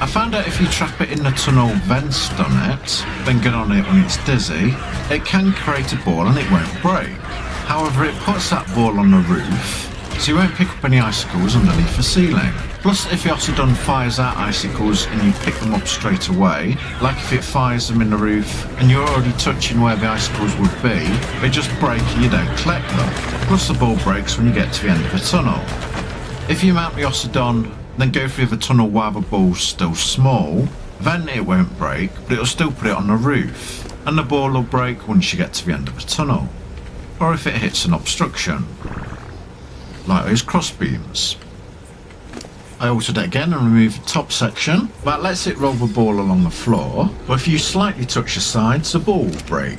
I found out if you trap it in the tunnel then stun it, then get on it when it's dizzy, it can create a ball and it won't break. However, it puts that ball on the roof, so you won't pick up any icicles underneath the ceiling. Plus, if the Ossidon fires out icicles and you pick them up straight away, like if it fires them in the roof and you're already touching where the icicles would be, they just break and you don't collect them. Plus the ball breaks when you get to the end of the tunnel. If you mount the Ossidon, then go through the tunnel while the ball's still small, then it won't break, but it'll still put it on the roof, and the ball will break once you get to the end of the tunnel. Or if it hits an obstruction, like those cross beams. I altered it again and removed the top section. That lets it roll the ball along the floor, but if you slightly touch the sides, the ball will break.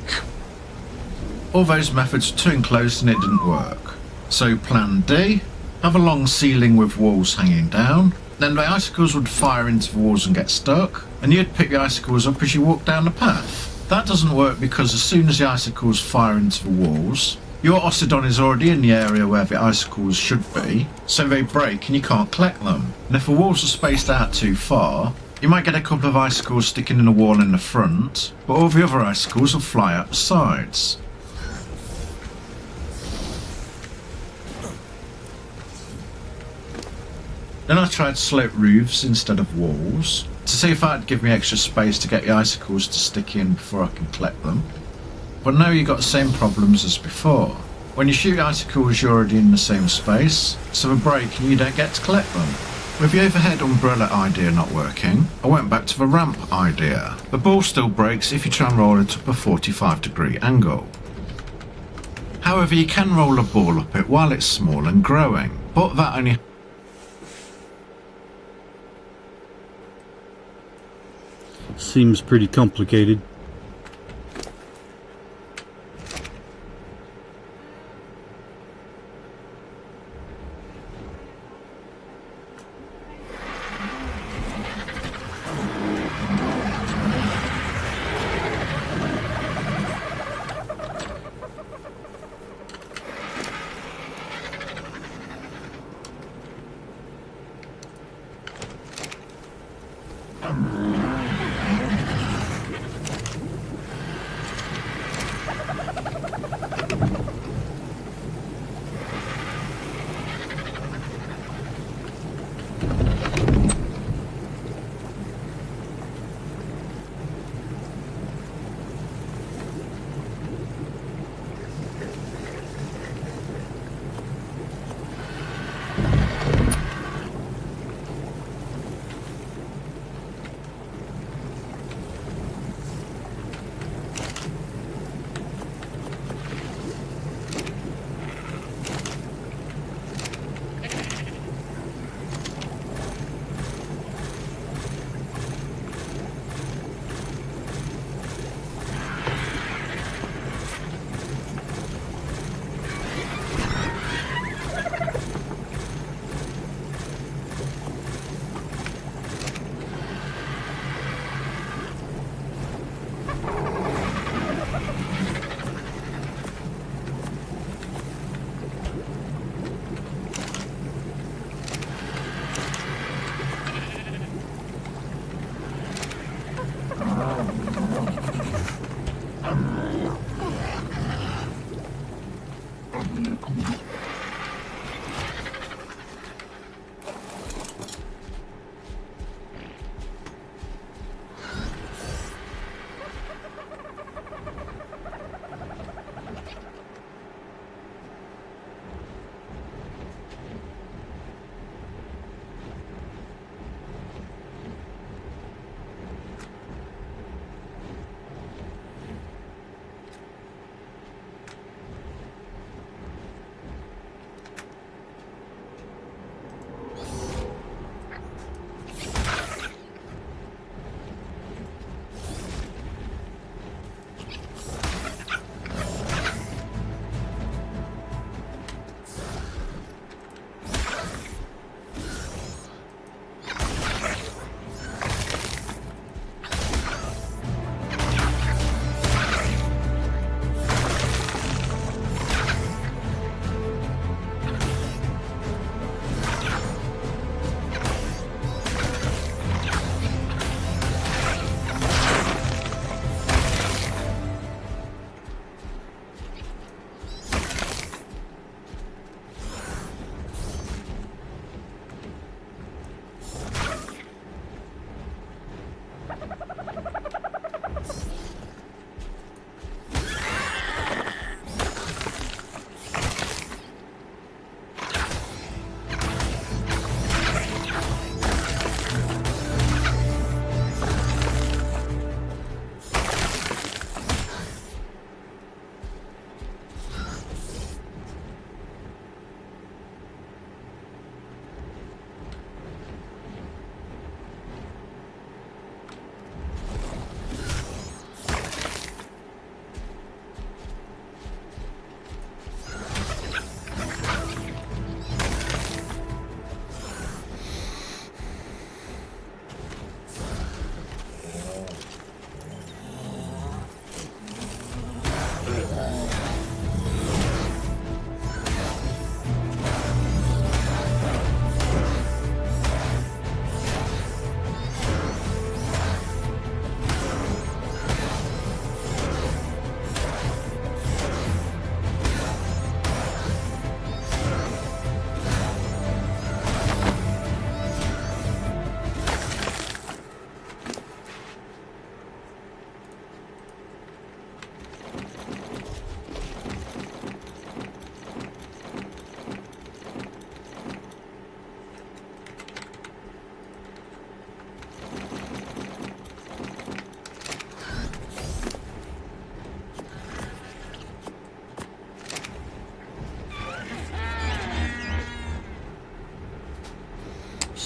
All those methods were too enclosed and it didn't work. So plan D, have a long ceiling with walls hanging down, then the icicles would fire into the walls and get stuck, and you'd pick the icicles up as you walk down the path. That doesn't work because as soon as the icicles fire into the walls, your Ossidon is already in the area where the icicles should be, so they break and you can't collect them. And if the walls are spaced out too far, you might get a couple of icicles sticking in the wall in the front, but all the other icicles will fly out the sides. Then I tried sloped roofs instead of walls to see if that'd give me extra space to get the icicles to stick in before I can collect them. But now you've got the same problems as before. When you shoot icicles you're already in the same space, so they break and you don't get to collect them. With the overhead umbrella idea not working, I went back to the ramp idea. The ball still breaks if you try and roll it up a 45-degree angle. However, you can roll a ball up it while it's small and growing, but that only... Seems pretty complicated.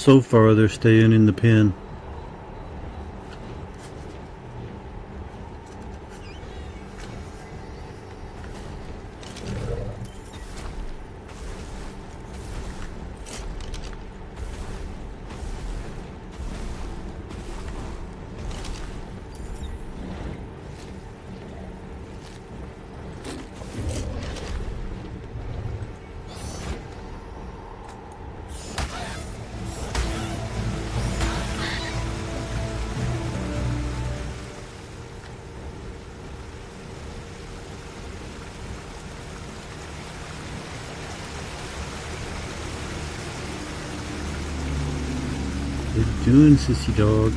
so far they're staying in the pen. What you doing, sissy dog?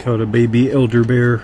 Caught a baby elder bear.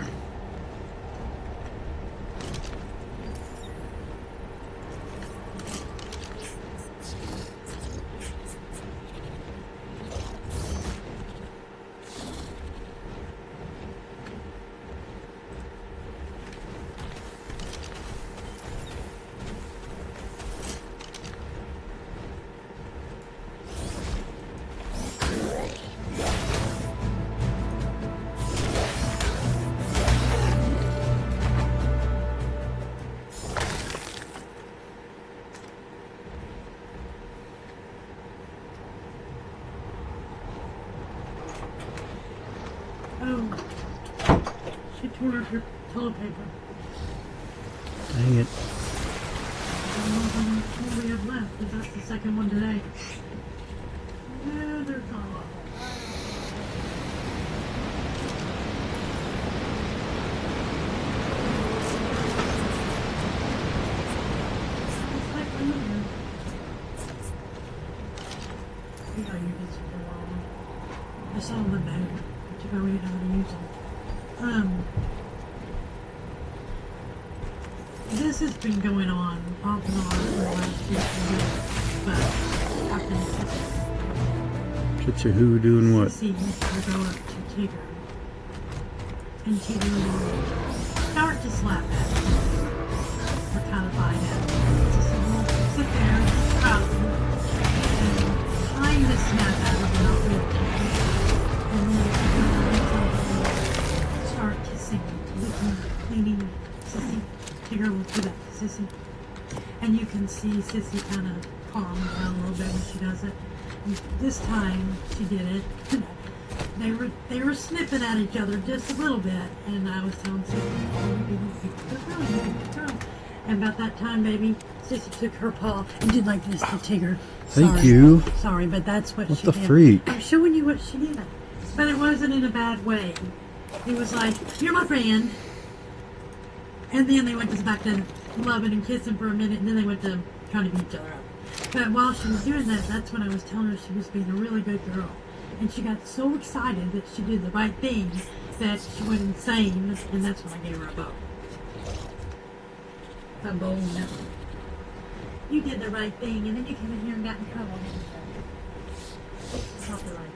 Oh, she tore up your toilet paper. Dang it. I don't know how much more we have left, because that's the second one today. Yeah, they're gone. It's like earlier. You know, you did super long. I saw them in there. To go read how to use them. this has been going on off and on for the last few years, but Captain Sissy who doing what? Sissy used to go up to Tigger, and Tigger would start to slap at him, or kind of bite at him. Sissy will sit there, proud, and kind of snap at him, but not really. And then Tigger would start kissing, licking, cleaning Sissy. Tigger will do that to Sissy. And you can see Sissy kind of calm down a little bit when she does it. And this time she did it. They were snipping at each other just a little bit, and I was telling Sissy, and about that time, baby, Sissy took her paw and did like this to Tigger. Thank you. Sorry, but that's what she the did. freak? I'm showing you what she did, but it wasn't in a bad way. It was like, you're my friend. And then they went to back to loving and kissing for a minute, and then they went to trying to beat each other up. But while she was doing that, that's when I was telling her she was being a really good girl. And she got so excited that she did the right thing that she went insane, and that's when I gave her a bow. A bow, no. You did the right thing, and then you came in here and got in trouble. It's not the right thing.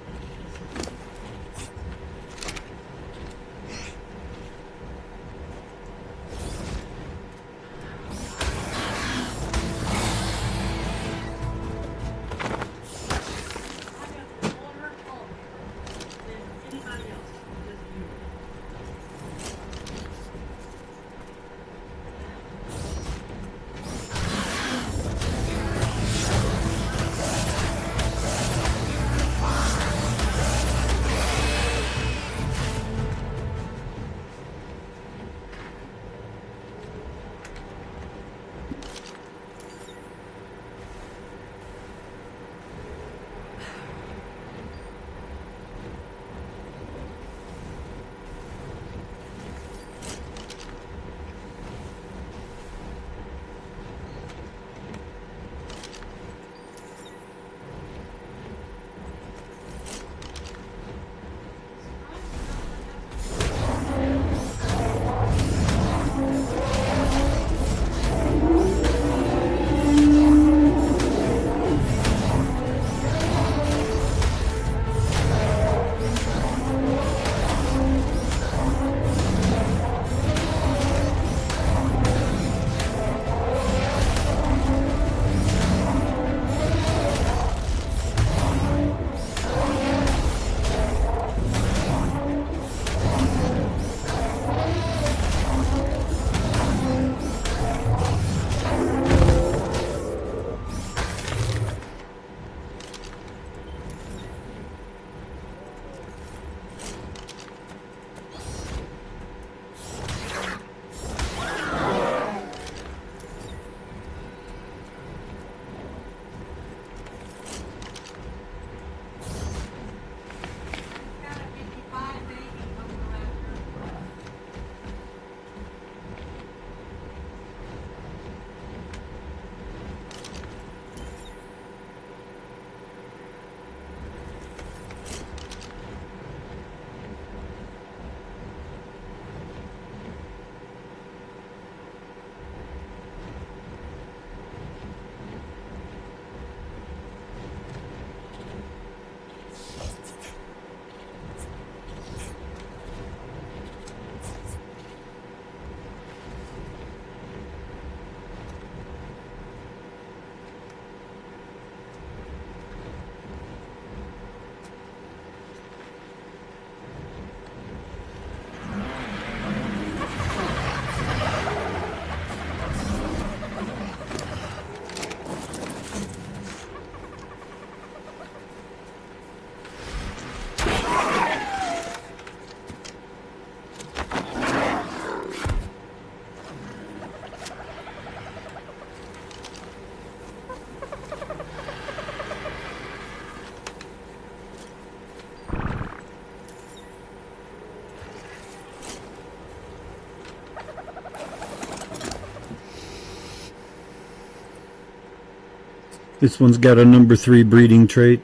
This one's got a number 3 breeding trait.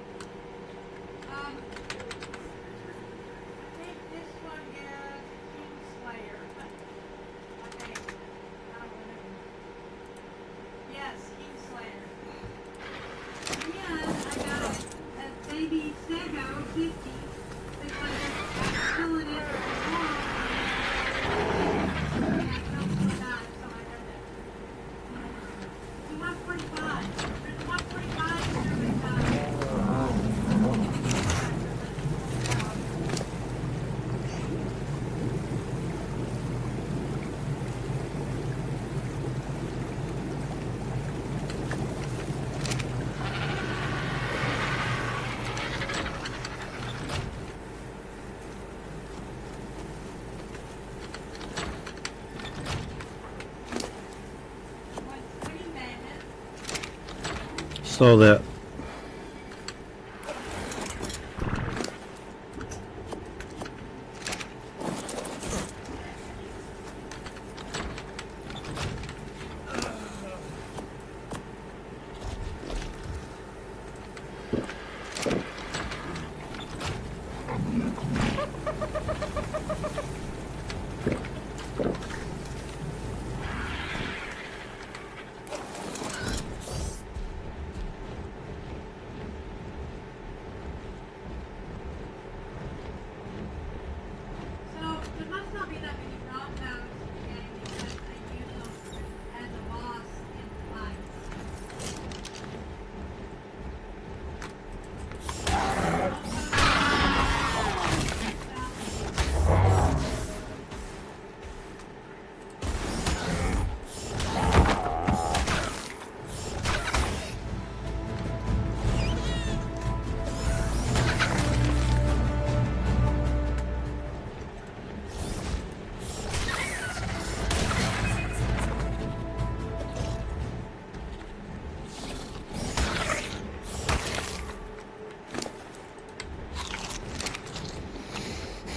I think this one is Kingslayer. Okay, I don't know. Saw that. So there must not be that many Broncos in the game because they use them as a boss in fights.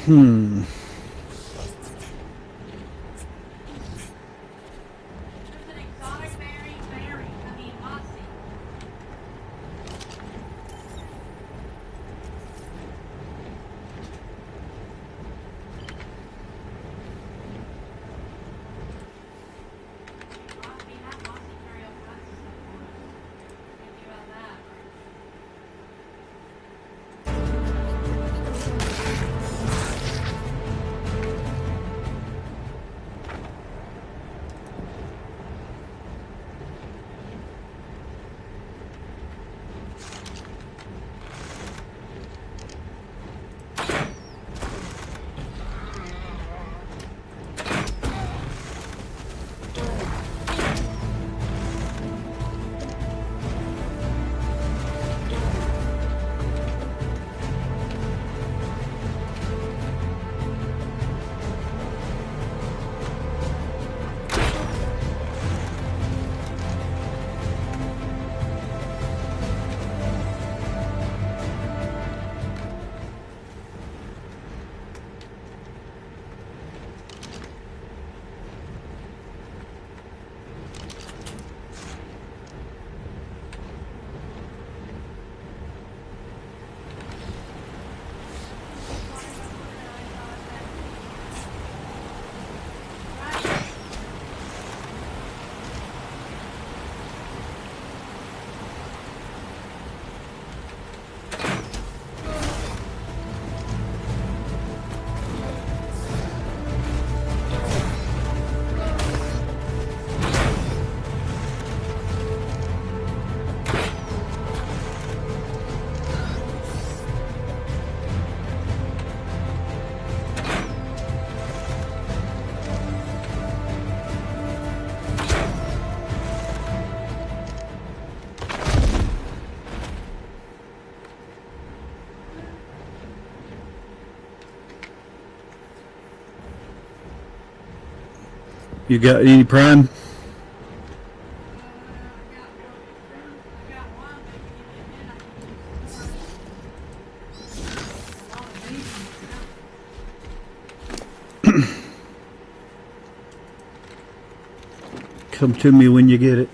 Hmm. There's an exotic berry, mossy. Mossy, not mossy carry all kinds of stuff for us. Thinking about that. You got any prime? Come to me when you get it.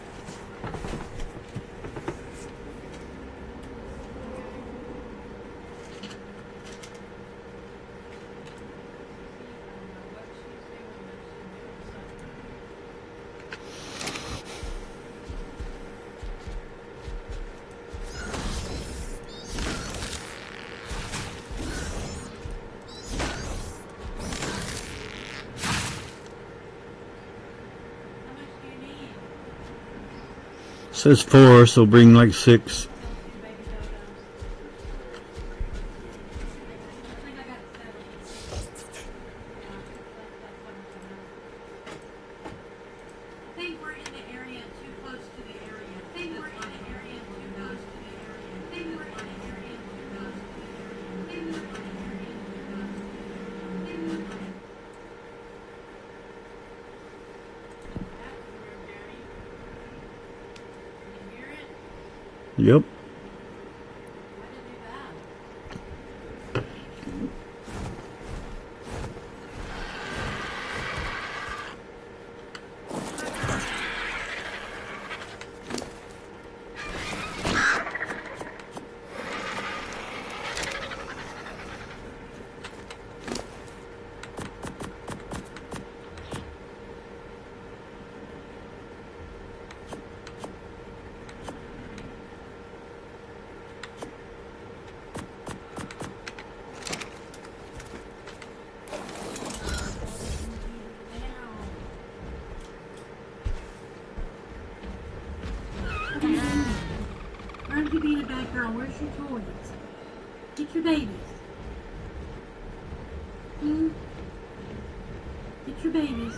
Says 4, so bring like 6. Yep. Why did you do that? Why aren't you being a bad girl? Where's your toys? Get your babies. Get your babies.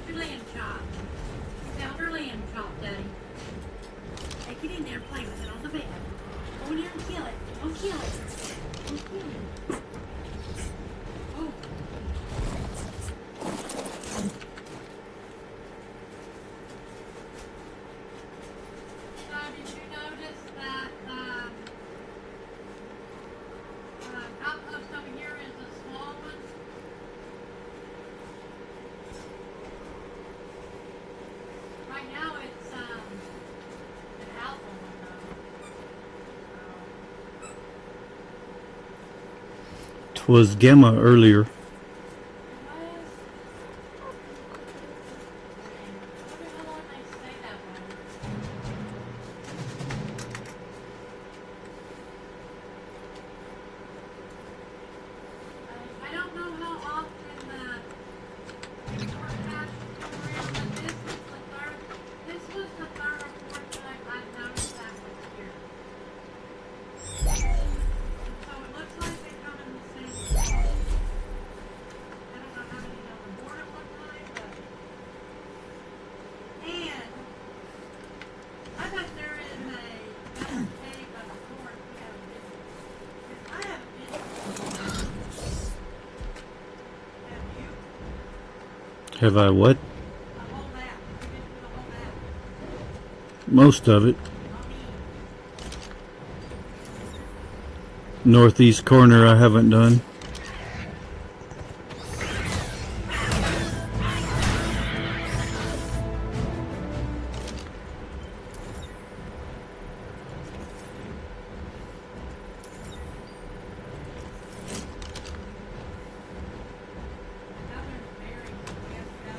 There's your lamb chop. Found her lamb chop, Daddy. Take it in there and play with it on the bed. Go in there and kill it. Go kill it. Go kill it. Oh. So did you notice that outpost over here is a small one? Right now it's an alpha one though. 'Twas Gamma earlier. What? I wonder how long they stay that way. I don't know how often forecast is around, but this was the third or fourth time I've noticed that this year. So it looks like they come in the same spot. I don't know how many they were born at one time, but and I bet there is a better cave of the north we haven't been to. 'Cause I haven't been to. Have you? Have I what? The whole map. Have you been to the whole map? Most of it. Not me. Northeast corner I haven't done. Now there's berries. We have to go.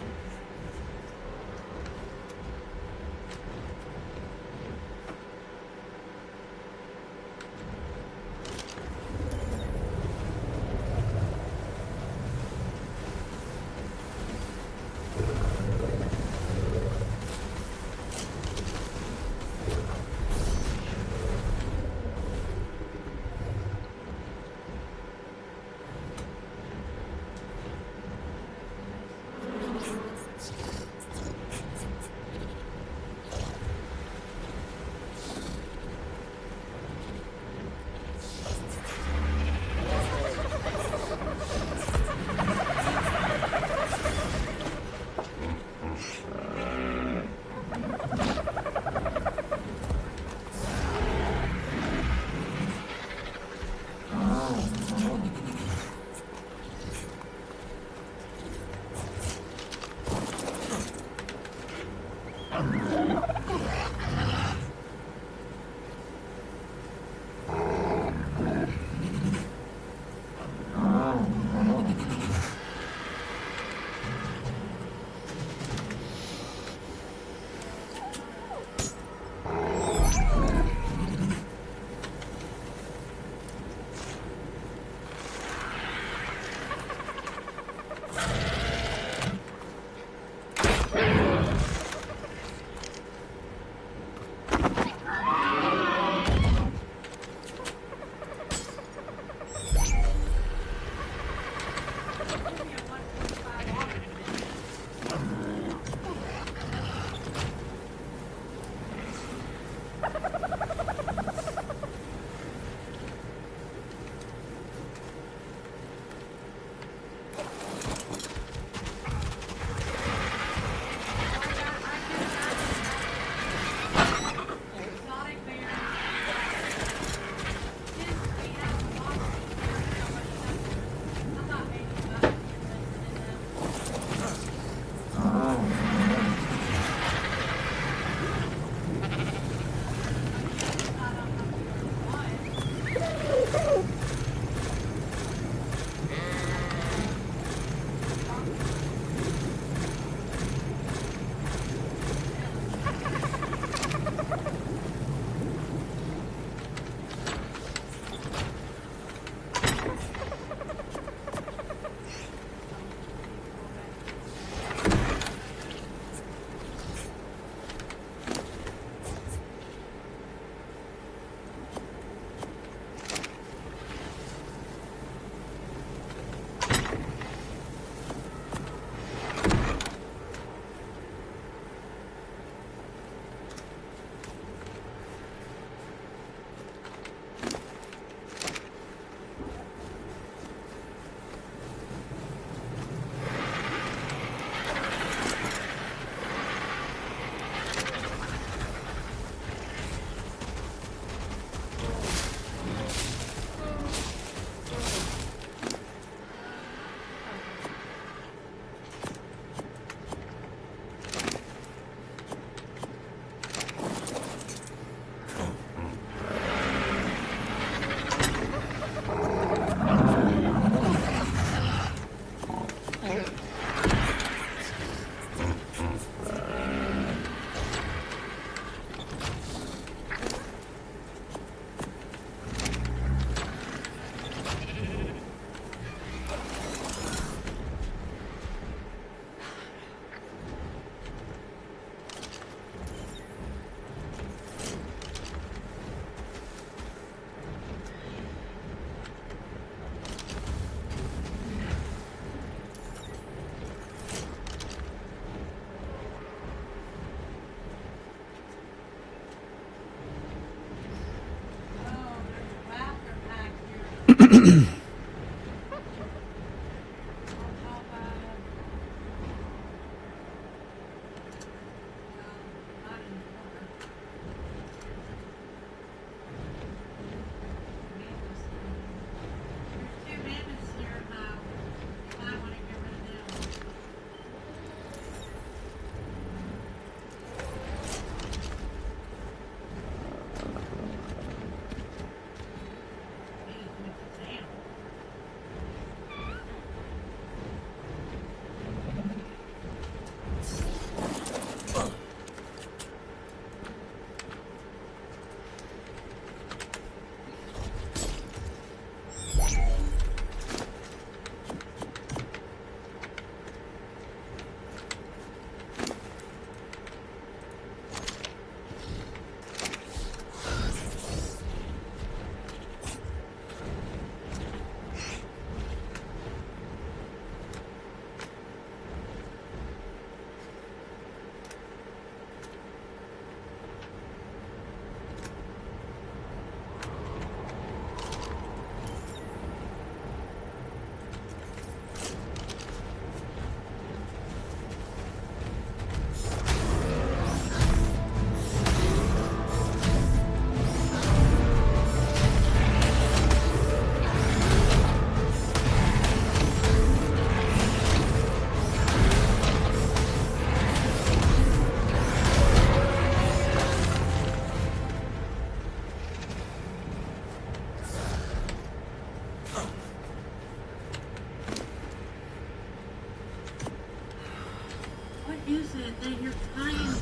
What is it that you're trying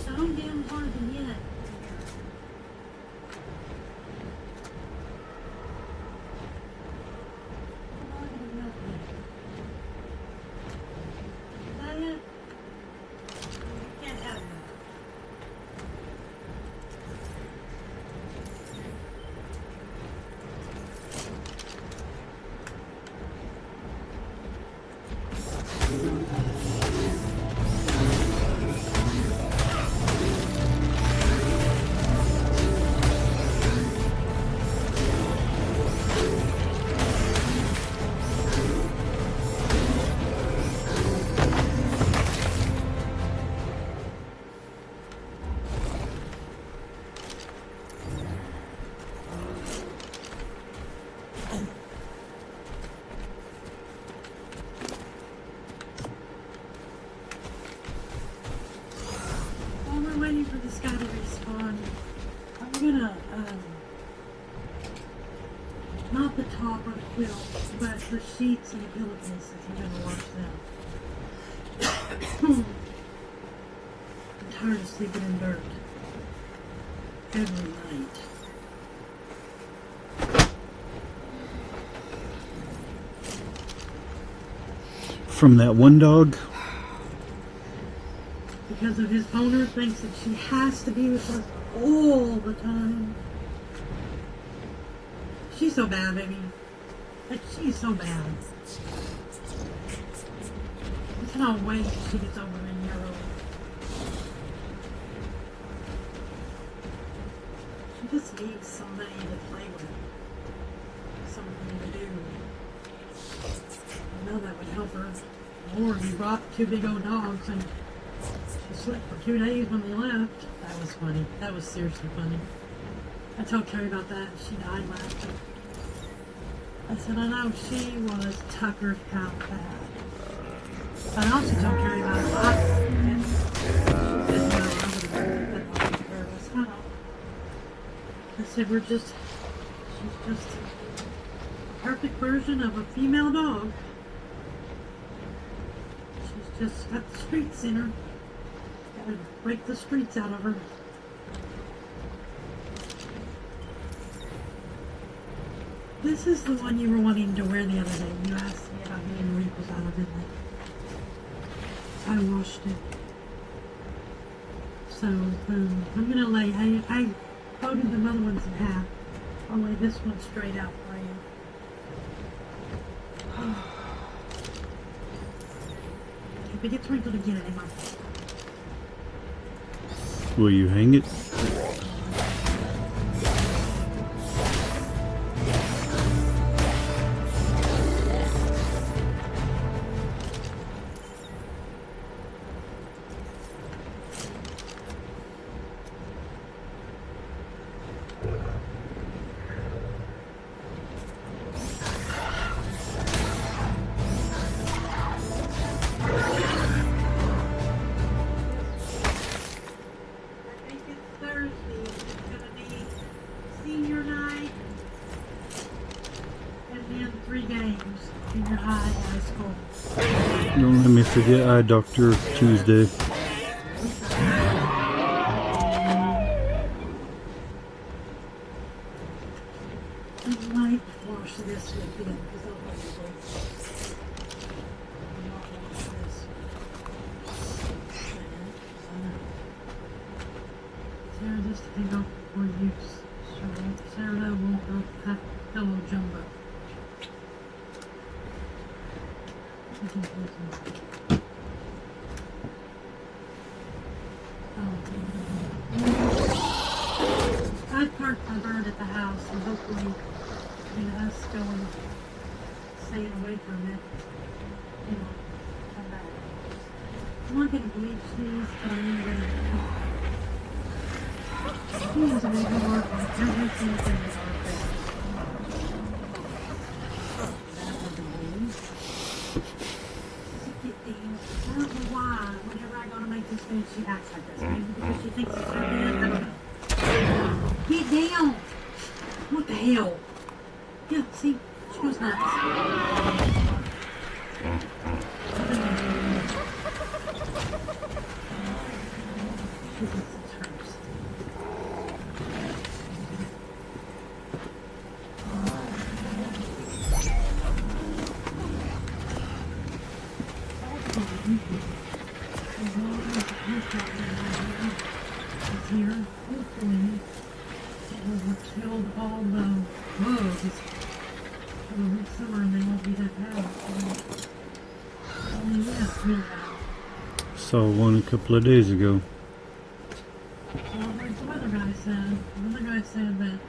so damn hard to get? Is that it? You can't have it. While we're waiting for this guy to respawn, I'm gonna, not the top or the quilt, but the sheets and the pillowcases, I'm gonna wash them. I'm tired of sleeping in dirt. Every night. From that one dog? Because of his owner thinks that she has to be with us all the time. She's so bad, baby. Like, she's so bad. I cannot wait till she gets over a year old. She just needs somebody to play with. Something to do. I know that would help her. Lord, we brought 2 big old dogs and she slept for 2 days when they left. That was funny. That was seriously funny. I told Carrie about that. She died laughing. I said, I know, she was Tucker's pal bad. But I also told Carrie about it. She said, no, I would have that dog to her. I said, no. I said, she's just a perfect version of a female dog. She's just got the streets in her. Gotta break the streets out of her. This is the one you were wanting to wear the other day. You asked me about getting wrinkles out of it. I washed it. So, I'm gonna lay, I folded the other ones in half. I'll lay this one straight out for you. If it gets wrinkled again, it might. Will you hang it? high school. Don't let me forget eye doctor Tuesday. I might wash this weekend because I'll probably not wash this. Sarah, just to take off before use. Sarah won't have hello jumbo. I parked my bird at the house and hopefully, us going, staying away from it, come back. I'm not going to bleach these, but I'm going to use a big more everything's in the carpet. I don't know why, whenever I go to make this food, she acts like this. Maybe because she thinks it's so good, I don't know. Get down! What the hell? Yeah, see? She goes nuts. She thinks it's hers. Here, hopefully, it will have killed all the bugs for the summer and they won't be that bad. Only this, really bad. Saw one a couple of days ago. Well, like the other guy said, that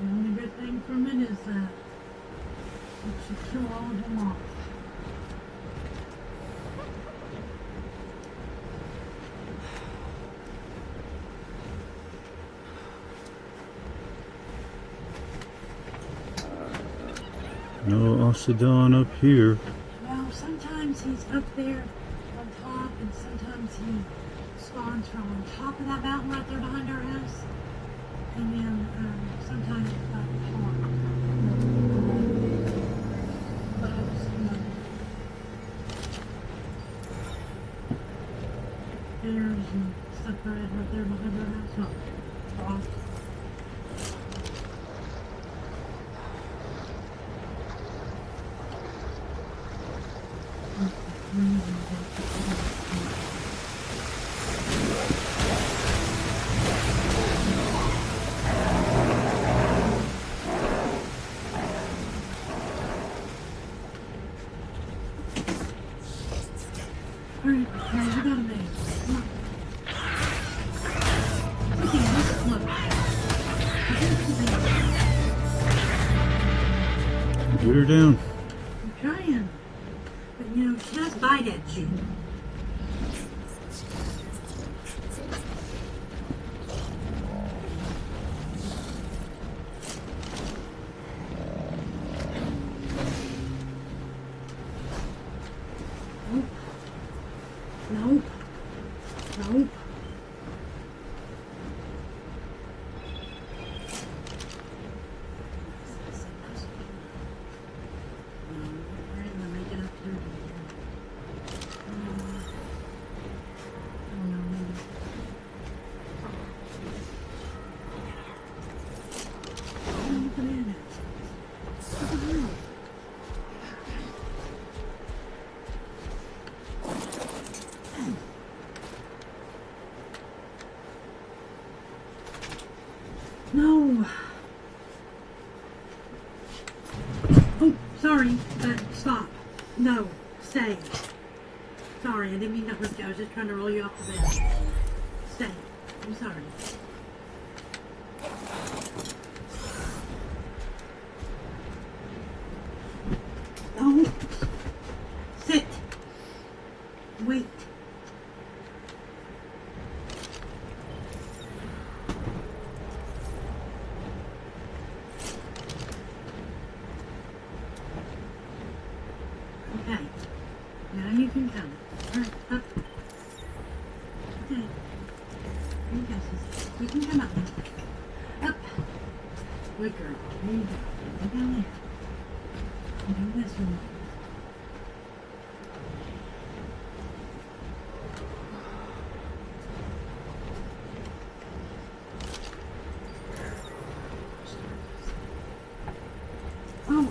the only good thing from it is that it should kill all of them off. No Ossidon up here. Well, sometimes he's up there on top, and sometimes he spawns from on top of that mountain right there behind our house. And then sometimes it's up the pond. Bears and stuff right there behind our house. No, frogs. Hurry, we gotta make. Come on. Okay, let's look. Get her down. I'm trying. But she does bite at you. Nope. Nope. No. Oh, sorry, but stop. No, stay. Sorry, I didn't mean to hurt you. I was just trying to roll you off the bed. Stay. I'm sorry. No. Sit. Wait. Okay. Now you can come. Alright, up. Okay. You go, sis. You can come up now. Up. Good girl. There you go. Go down there. Do this one. Oh,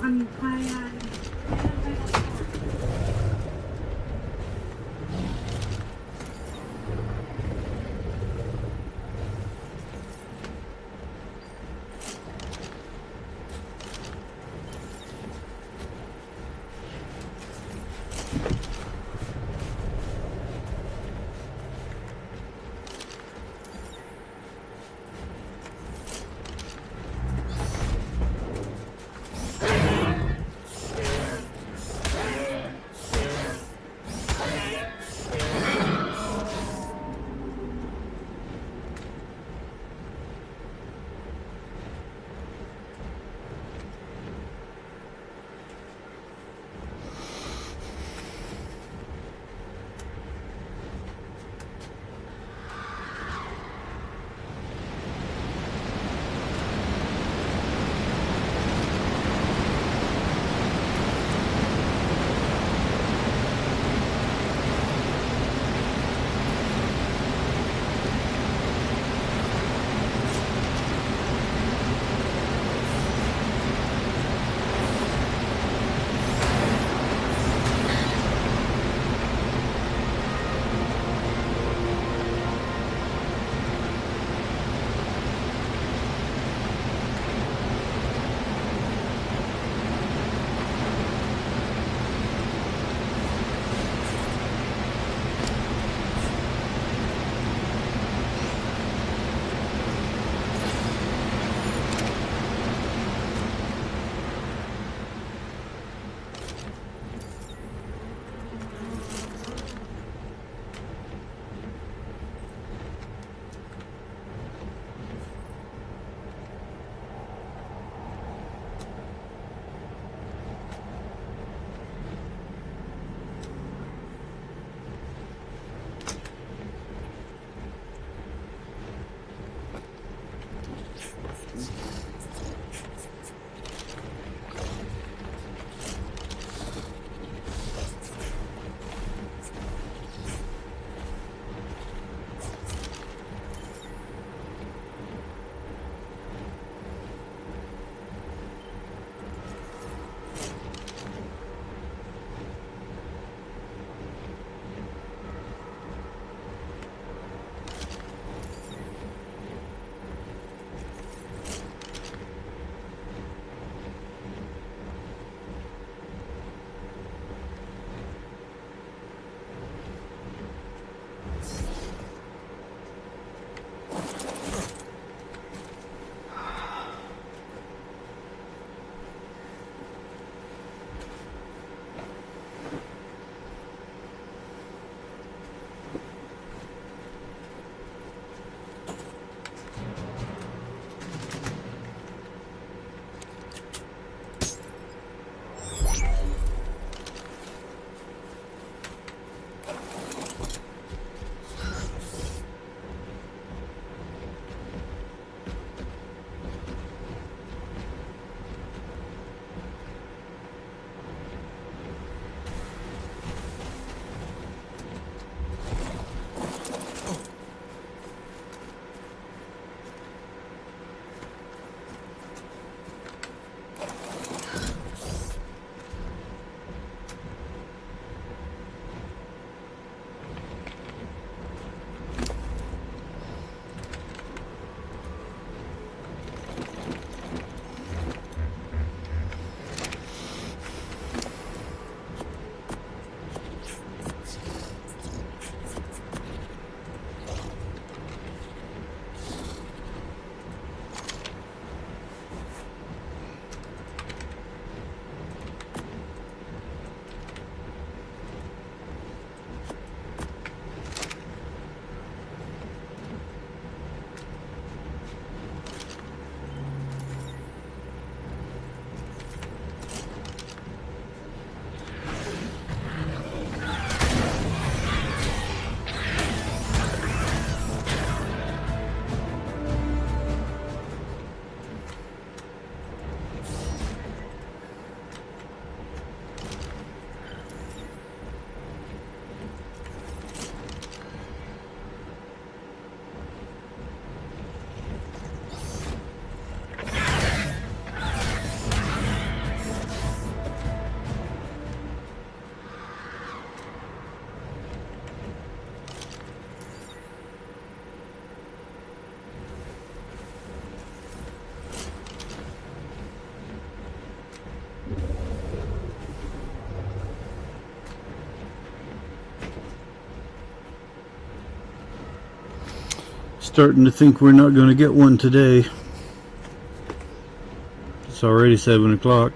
starting to think we're not going to get one today. It's already 7 o'clock.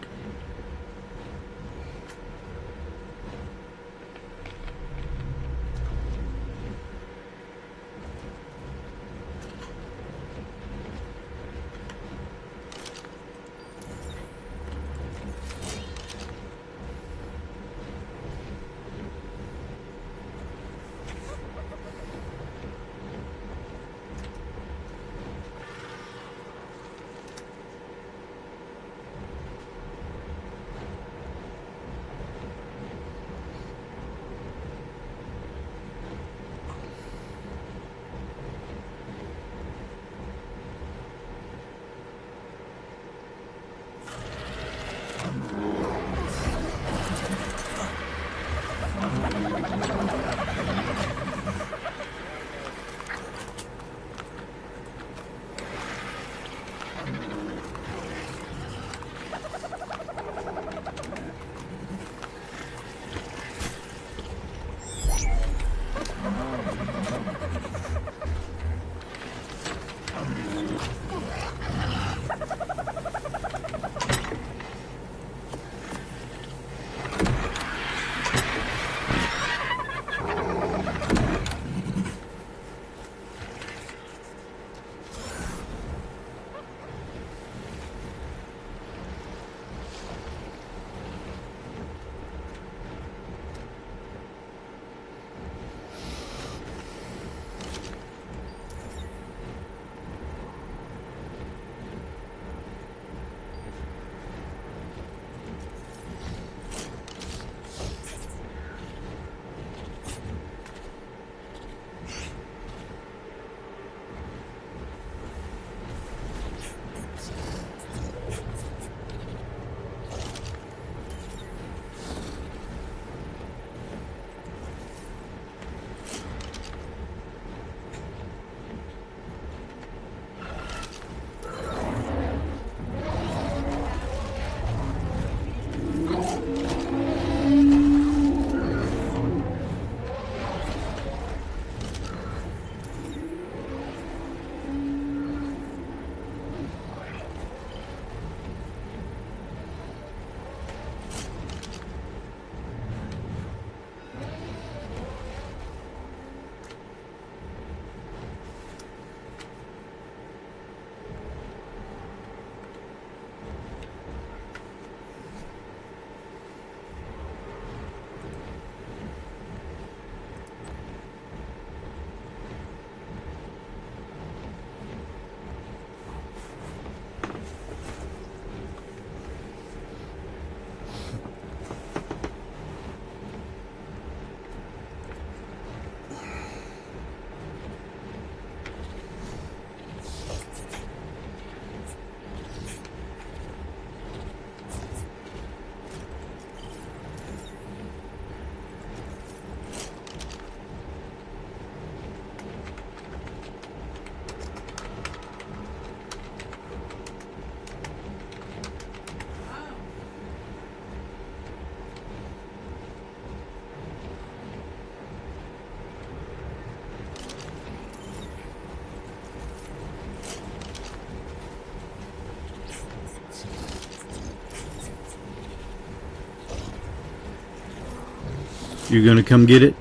You're gonna come get it?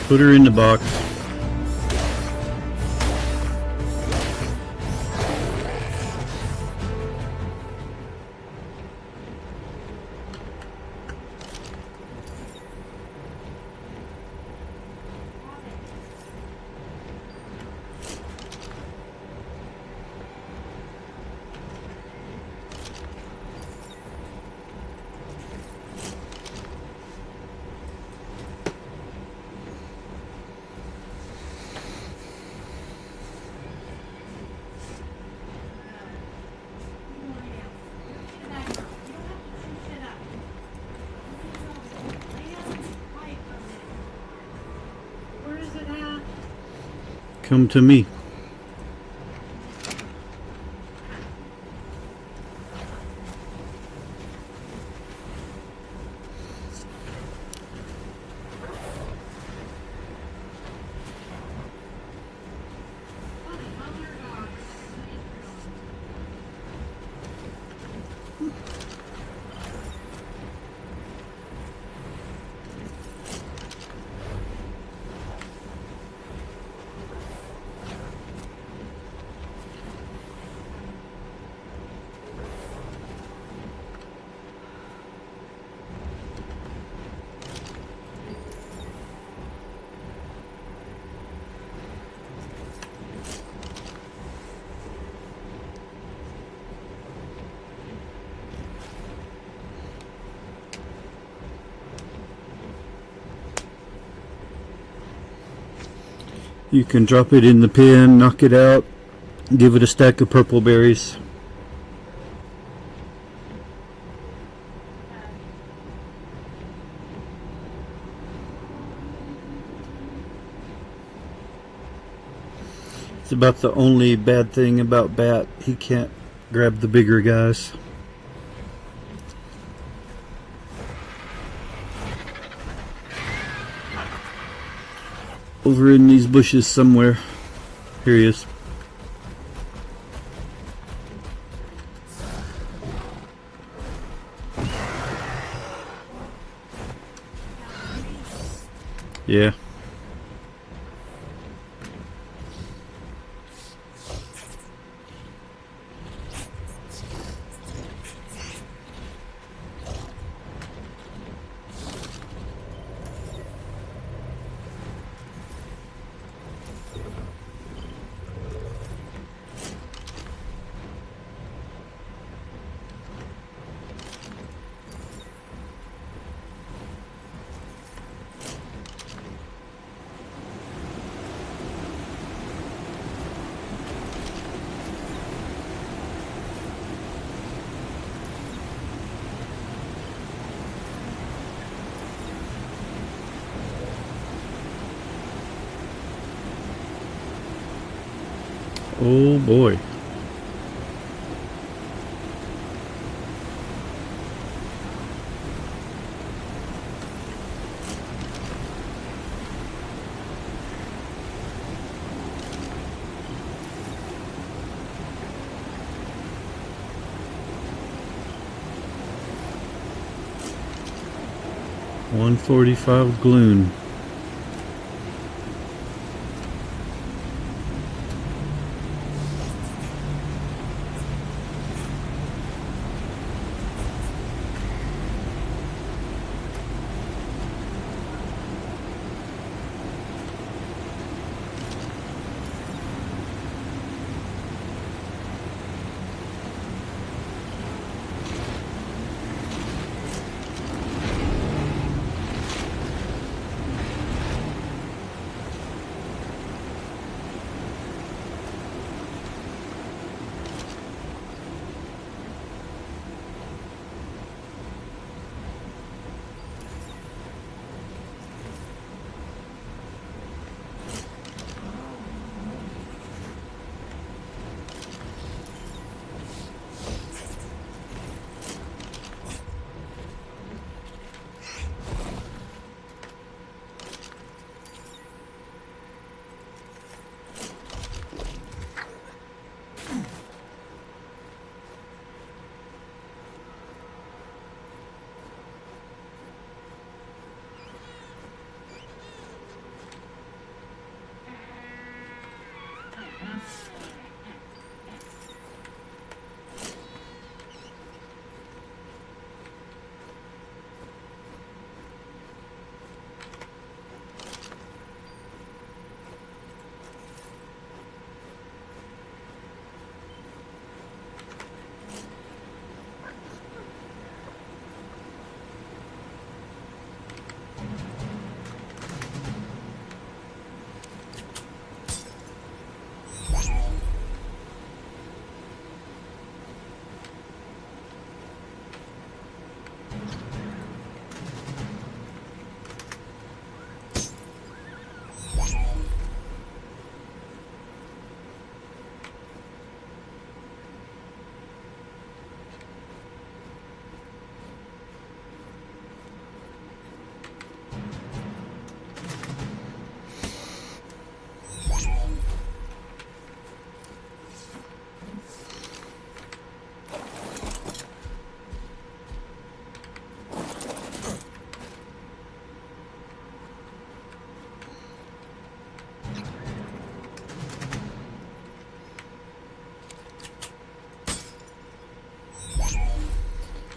Put her in the box. Come to me. You can drop it in the pen, knock it out, give it a stack of purple berries. It's about the only bad thing about Bat. He can't grab the bigger guys. Over in these bushes somewhere. Here he is. Yeah. Oh boy. $145 gloon.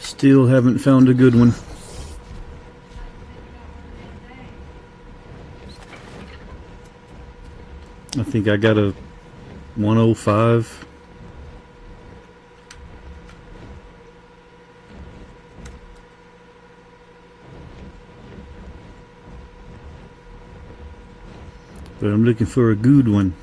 Still haven't found a good one. I think I got a 105. But I'm looking for a good one.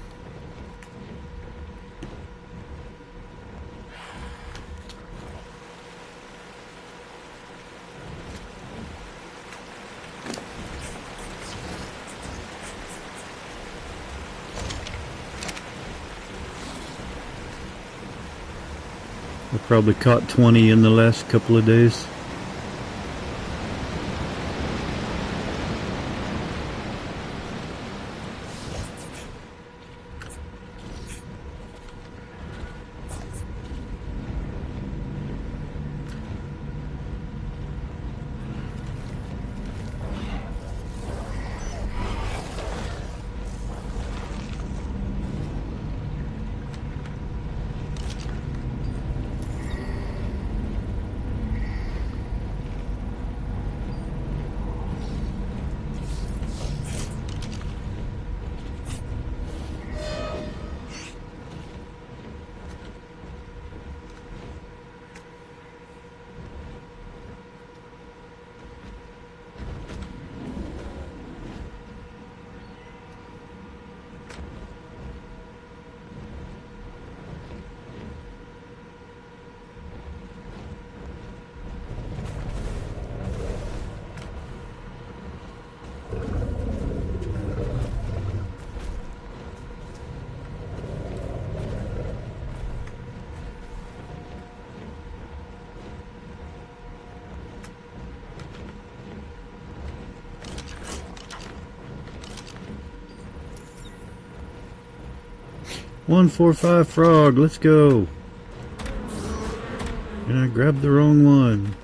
I probably caught 20 in the last couple of days. One, 4, 5 frog, let's go. And I grabbed the wrong one.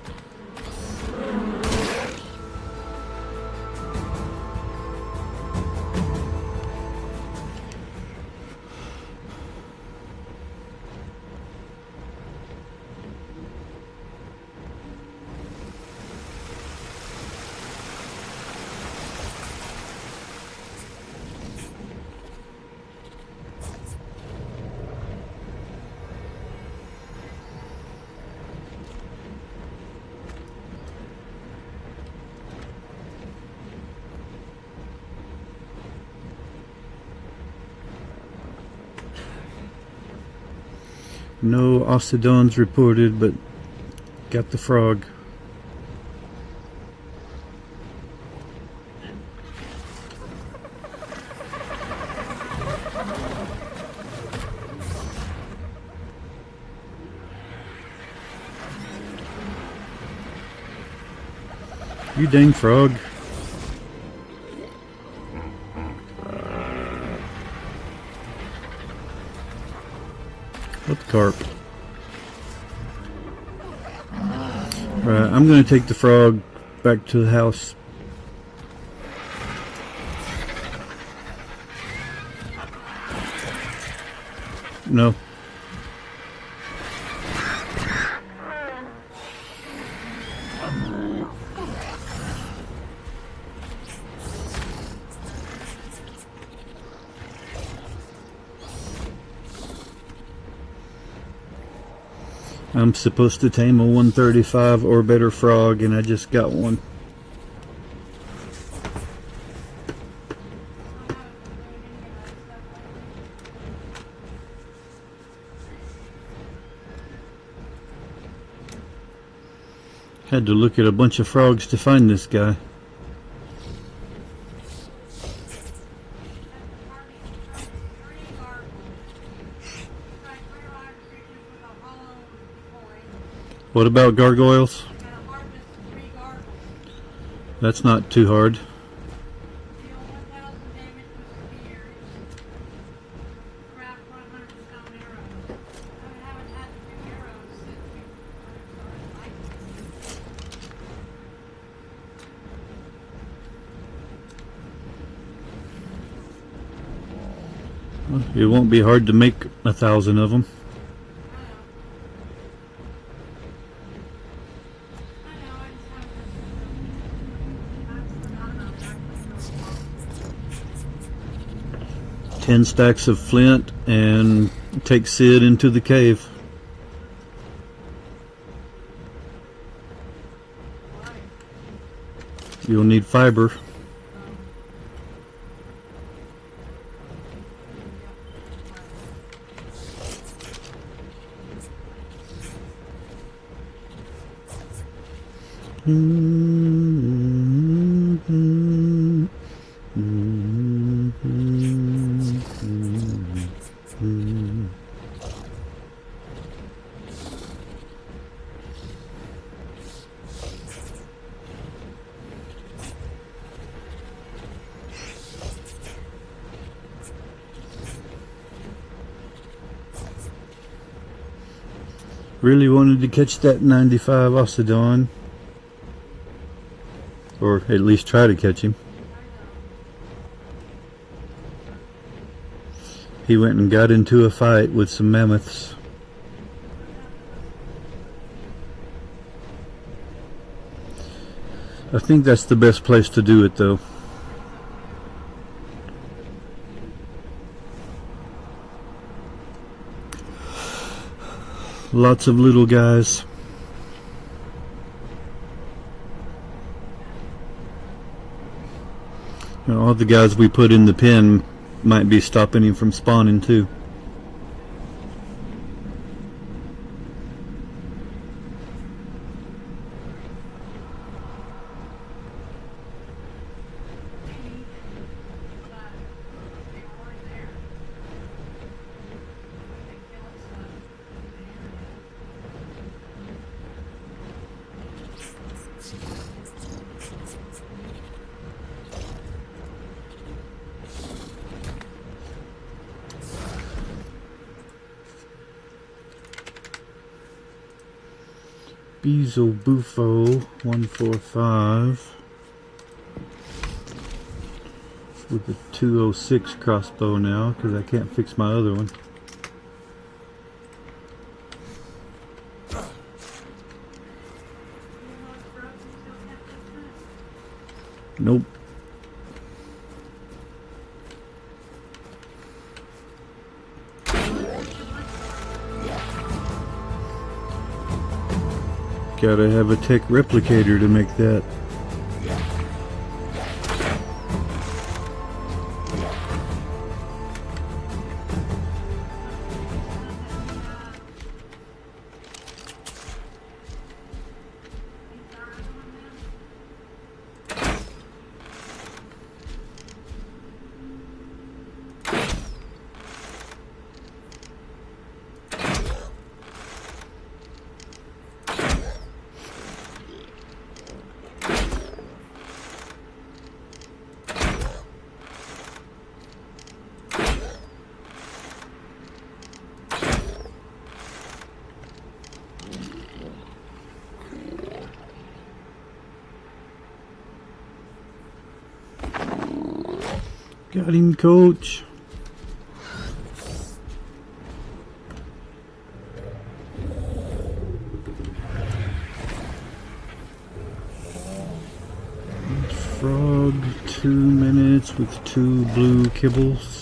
No Ossidons reported, but got the frog. You dang frog. What the carp? Right, I'm going to take the frog back to the house. No. I'm supposed to tame a 135 or better frog, and I just got one. Had to look at a bunch of frogs to find this guy. What about gargoyles? That's not too hard. It won't be hard to make 1,000 of them. Ten stacks of flint and take Sid into the cave. You'll need fiber. Really wanted to catch that 95 Ossidon, or at least try to catch him. He went and got into a fight with some mammoths. I think that's the best place to do it though. Lots of little guys. And all the guys we put in the pen might be stopping him from spawning too. Bezo Bufo 145 with a 206 crossbow now because I can't fix my other one. Nope. Gotta have a tech replicator to make that. Got him, coach. Frog, 2 minutes with 2 blue kibbles.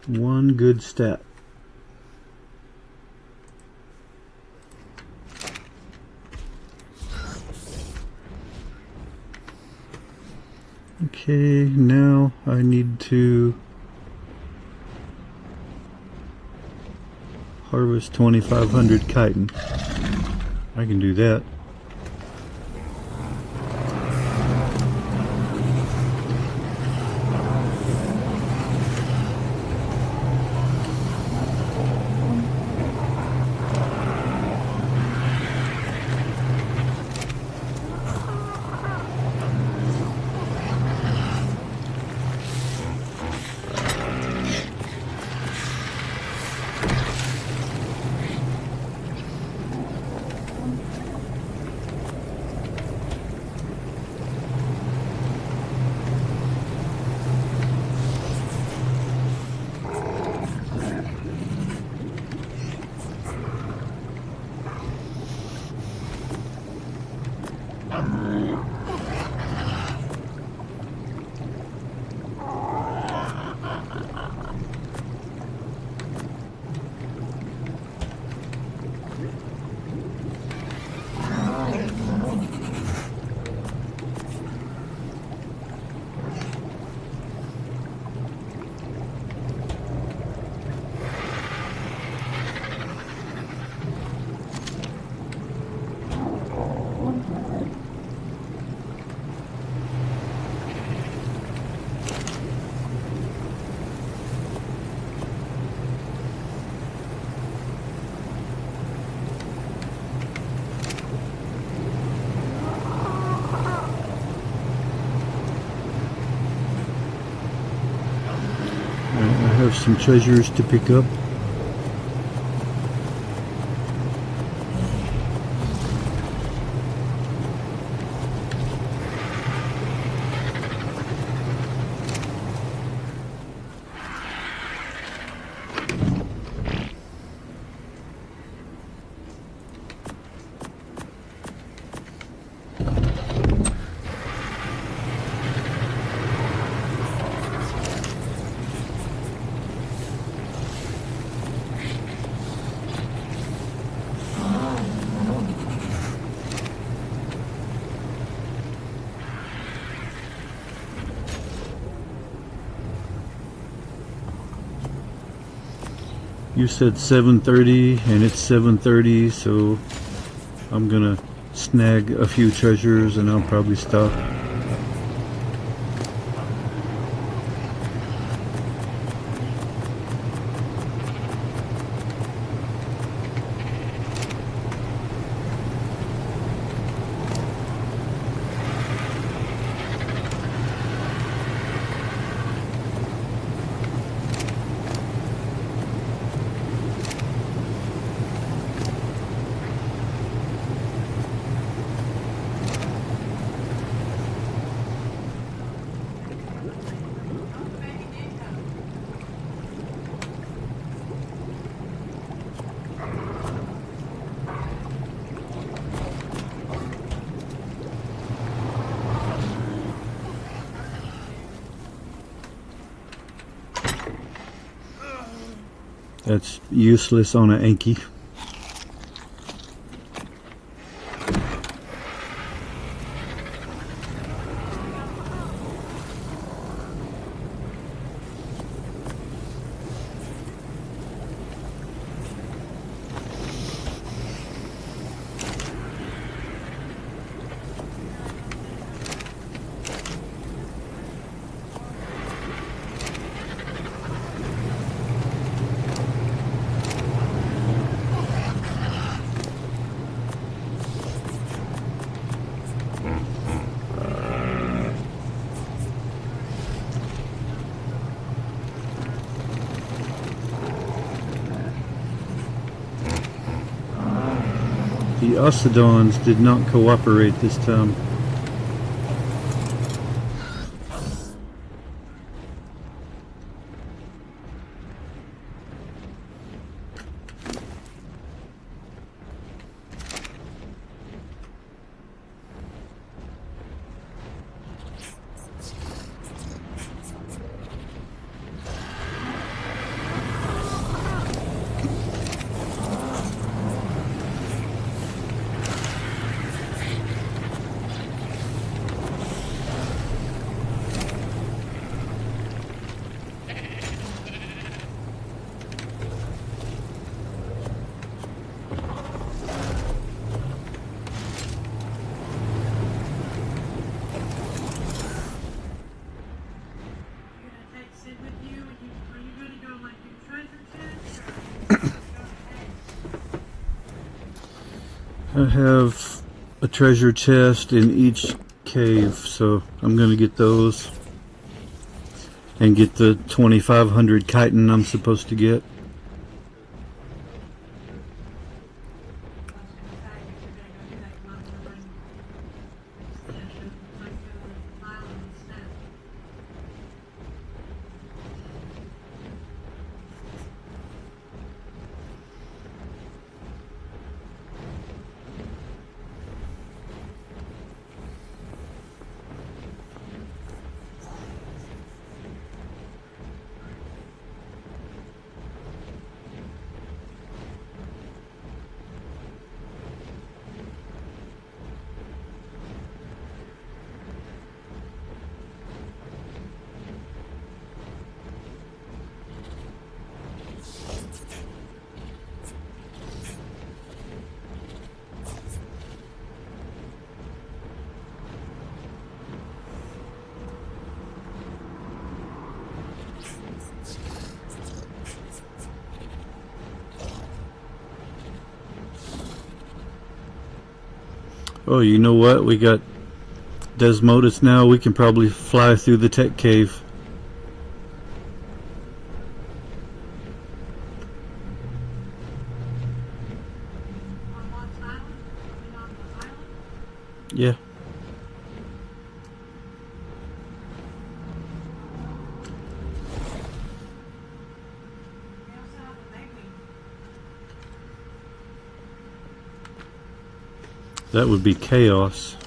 One good stat. Okay, now I need to harvest 2,500 chitin. I can do that. I have some treasures to pick up. You said 7:30 and it's 7:30, so I'm gonna snag a few treasures and I'll probably stop. That's useless on an Anki. The Ossidons did not cooperate this time. I have a treasure chest in each cave, so I'm gonna get those and get the 2500 chitin I'm supposed to get. Oh, you know what? We got Desmodus now. We can probably fly through the tech cave. Yeah. That would be chaos.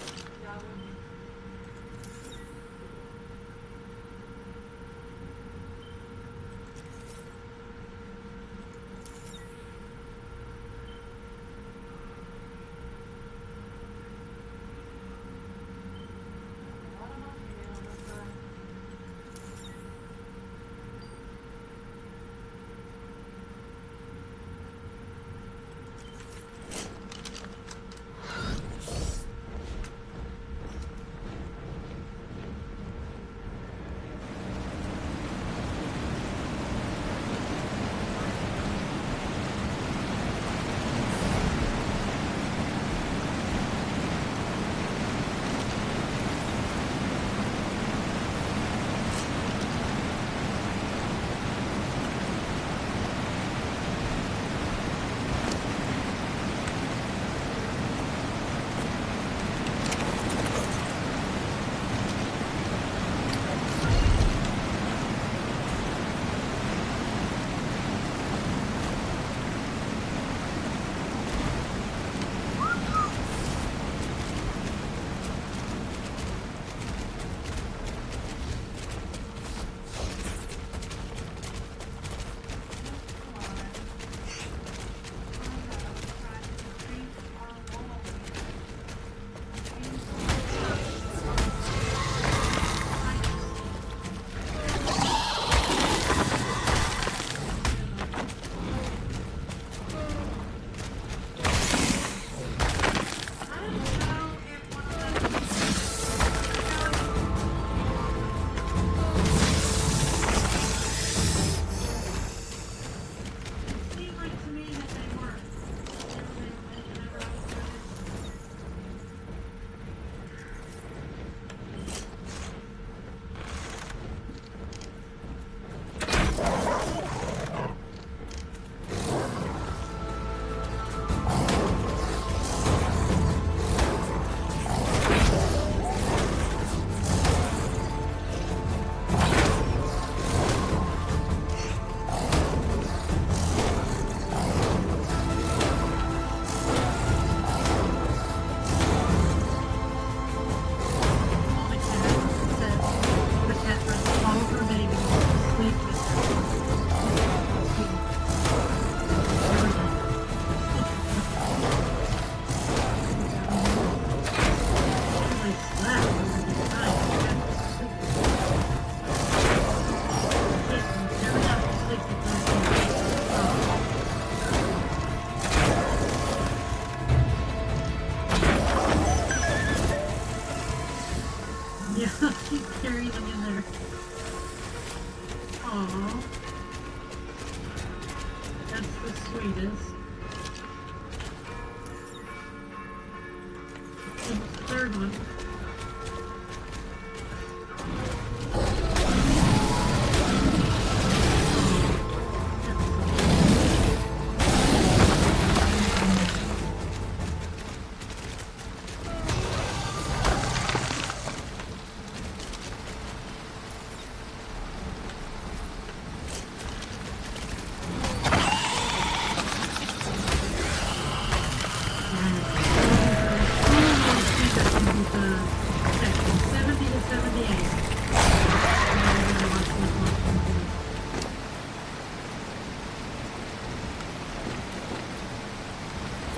third one.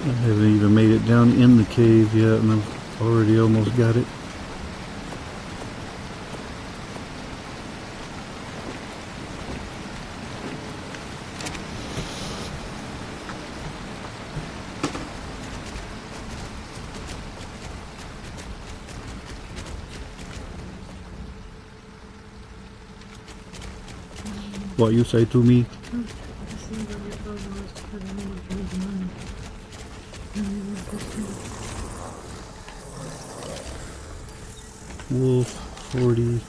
I haven't even made it down in the cave yet, and I've already almost got it. What you say to me? Wolf 40.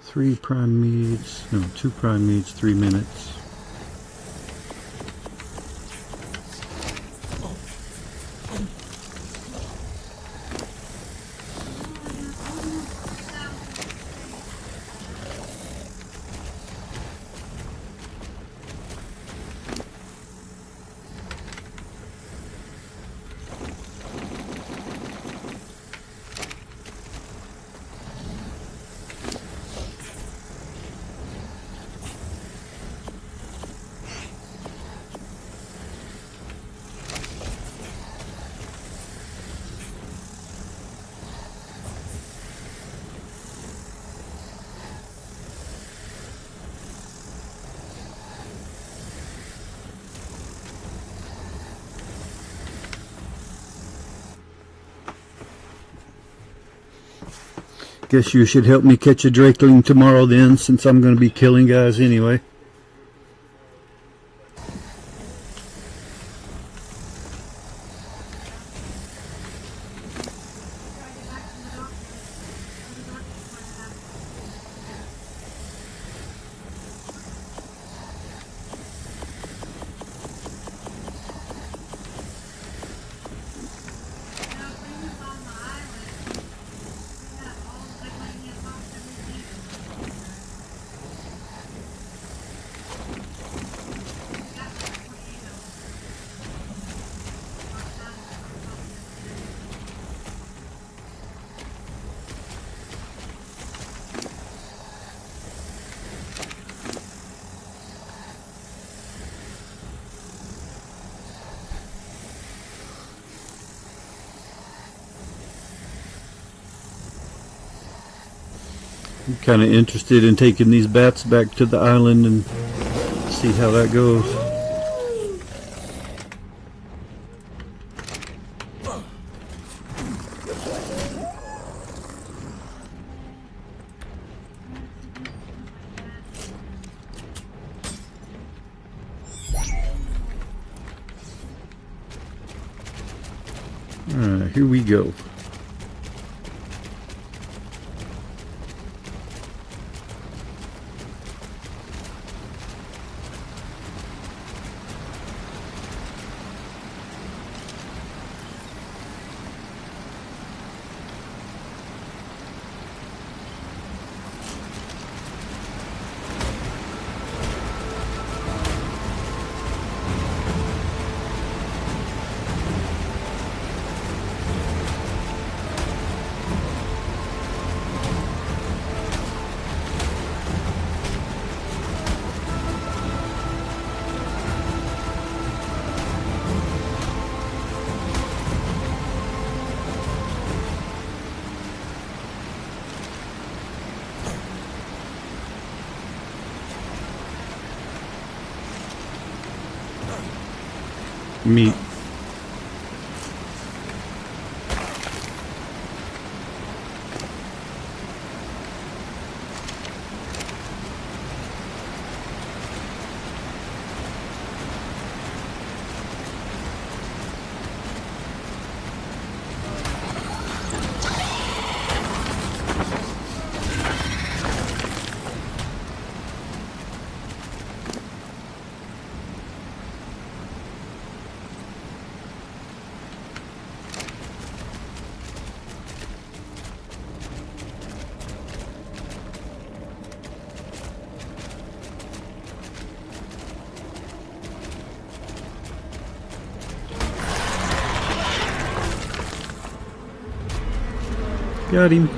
Three prime meats, no, 2 prime meats, 3 minutes. Guess you should help me catch a drakeling tomorrow then, since I'm going to be killing guys anyway. I'm kind of interested in taking these bats back to the island and see how that goes. Alright, here we go. Meat. Got him.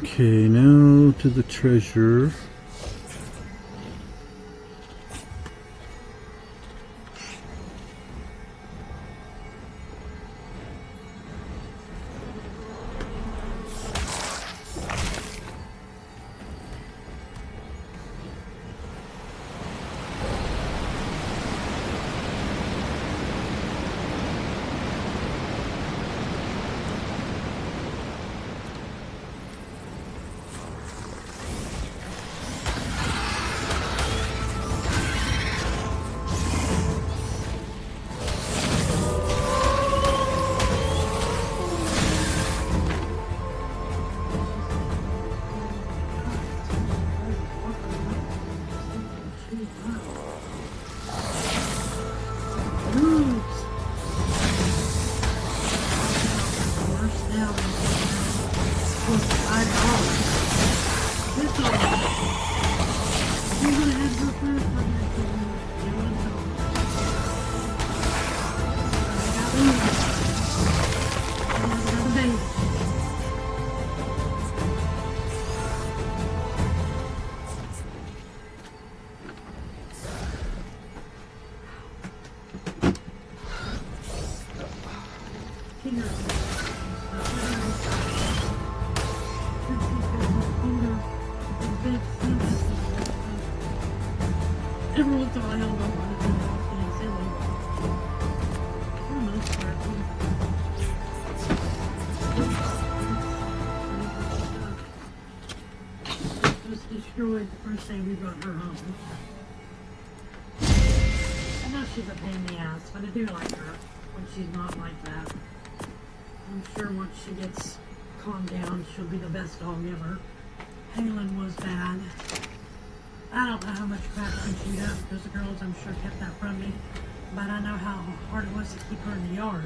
Okay, now to the treasure. Every once in a while, he'll go on and getting silly. For the most part, she was destroyed the first day we brought her home. I know she's a pain in the ass, but I do like her when she's not like that. I'm sure once she gets calmed down, she'll be the best dog ever. Halen was bad. I don't know how much crap she chewed up because the girls, I'm sure, kept that from me. But I know how hard it was to keep her in the yard.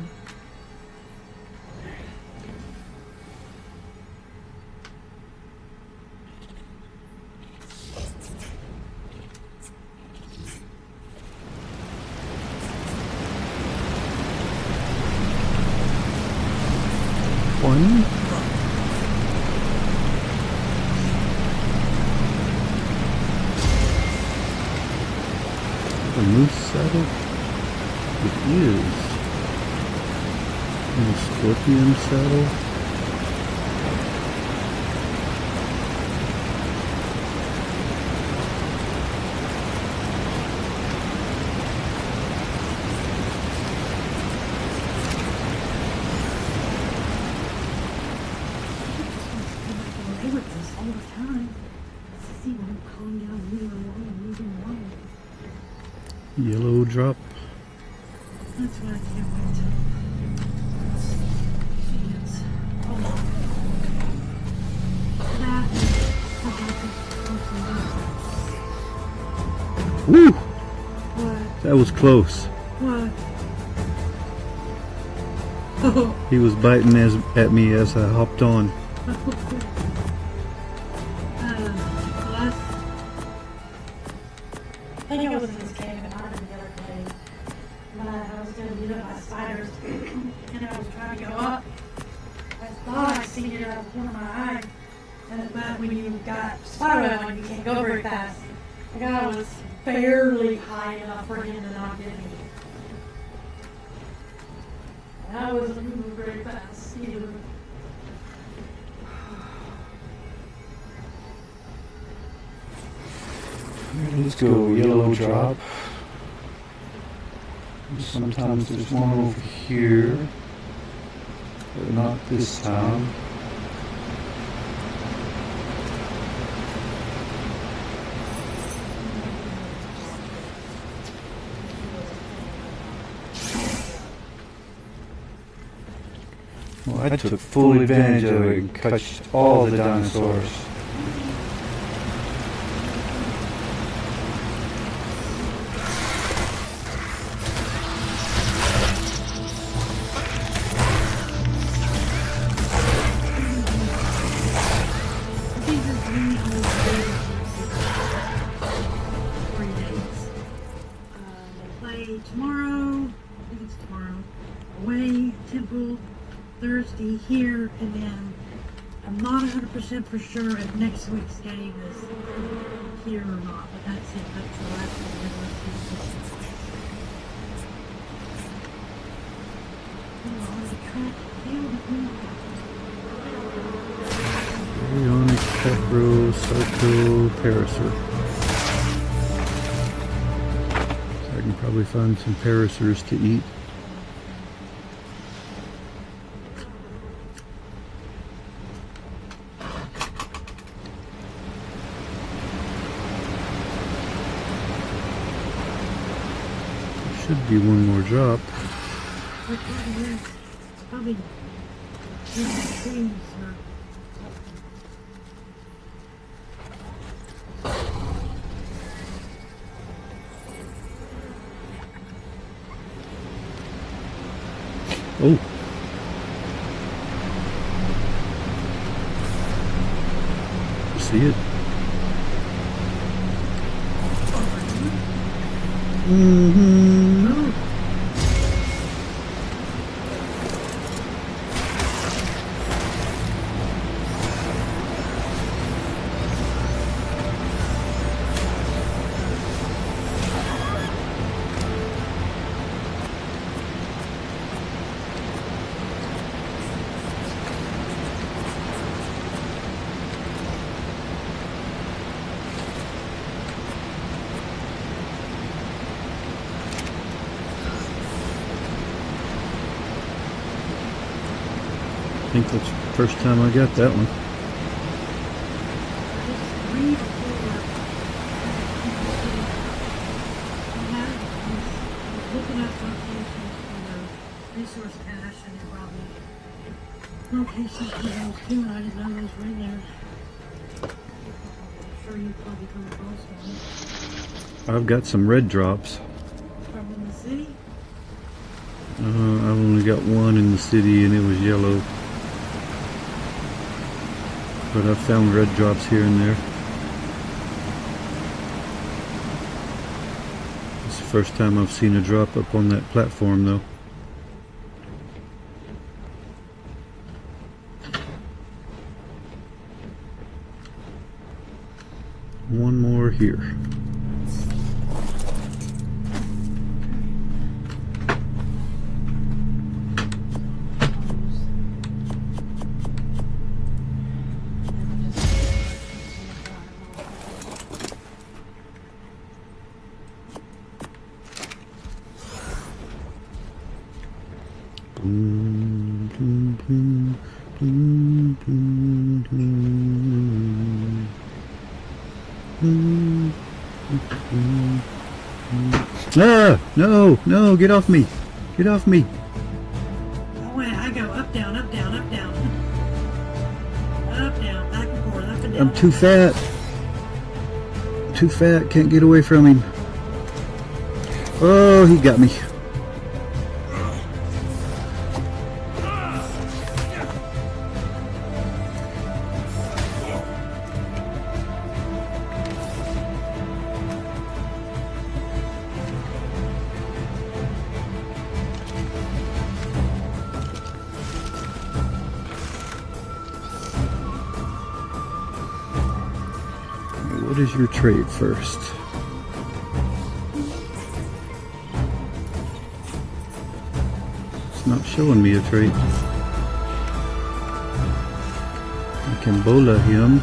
One. A moose saddle? It is. And a scorpion saddle? They with us all the time. See them calm down, moving along, moving along. Yellow drop. That's what I can't wait to. She is. Oh. That is Woo! what? That was close. What? Oh. He was biting at me as I hopped on. Last. I think I was in this cave and I was in the other cave. But I was getting eaten by spiders. And I was trying to go up. I thought I seen it out of the corner of my eye. But when you got spider web on, you can't go very fast. The guy was barely high enough for him to not get me. And I wasn't moving very fast either. Let's go yellow drop. Sometimes there's one over here, but not this time. Well, I took full advantage of it and catched all the dinosaurs. These are really old games. 3 days. They play tomorrow. I think it's tomorrow. Away, Temple, Thursday here, and then I'm not 100% for sure if next week's game is here or not, but that's it. That's the last one we're going Ionic, Capro, Sarco, Parasaur. So I can probably find some Parasaurs to eat. Should be one more drop. Probably in the trees or Oh. See it? Mm-hmm. I think that's the first time I got that one. looking up locations for the resource cache and then probably locations for those too, and I didn't know those were in there. I'm sure you probably come across one. I've got some red drops. From in the city? I've only got one in the city and it was yellow. But I've found red drops here and there. It's the first time I've seen a drop up on that platform though. One more here. Ah! No! No! Get off me! Get off me! Oh wait, I go up, down, up, down, up, down. Up, down, back and forth, up and down. I'm too fat. Too fat. Can't get away from him. Oh, he got me. What is your trade first? It's not showing me a trait. I can bola him.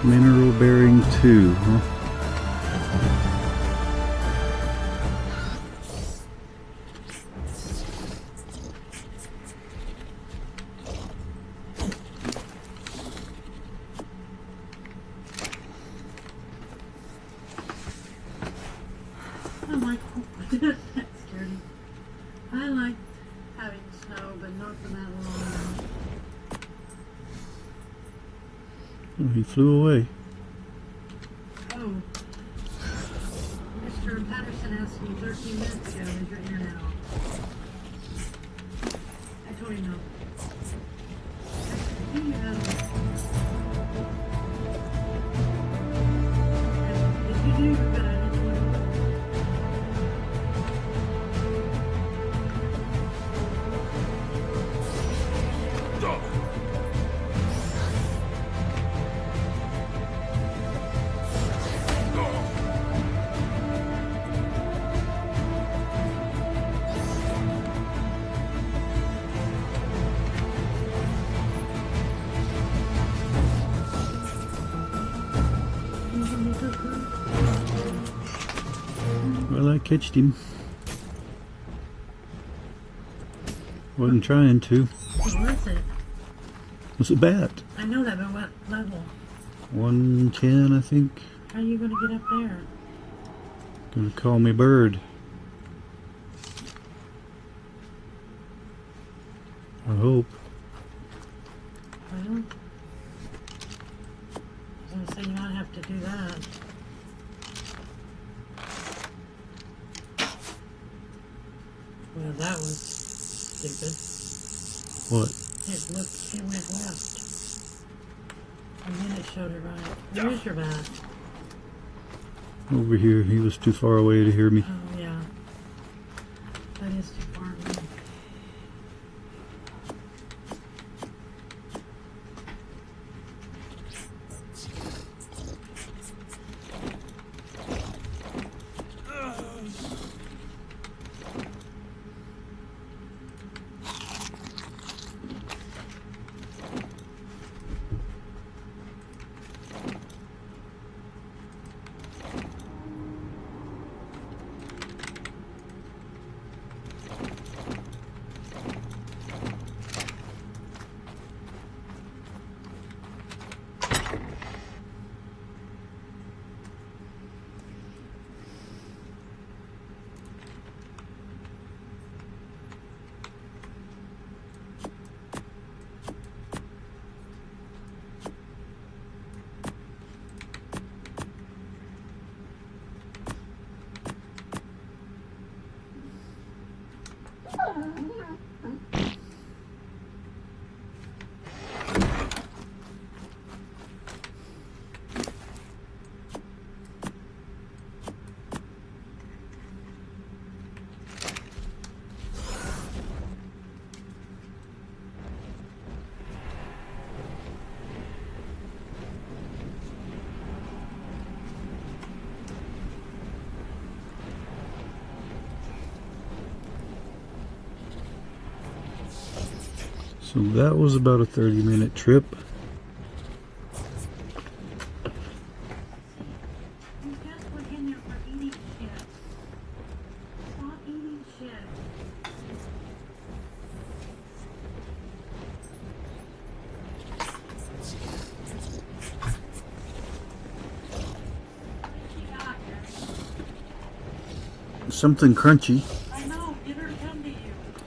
Mineral bearing 2, huh? I like that scared me. I like having snow, but not for that long. Oh, he flew away. Oh. Mr. Patterson asked me 13 minutes ago, is your internet off? I told him no. If you do, but I didn't want to. Well, I catched him. Wasn't trying to. What was it? It was a bat. I know that, but what level? 110, I think. How are you going to get up there? Gonna call me bird. I hope. Well, I was going to say you might have to do that. Well, that was stupid. What? It went left. And then it showed it right. Where's your bat? Over here. He was too far away to hear me. Oh, yeah. That is too far away. So that was about a 30-minute trip. You just went in there for eating shit. Stop eating shit. Something crunchy. I know, get her to come to you.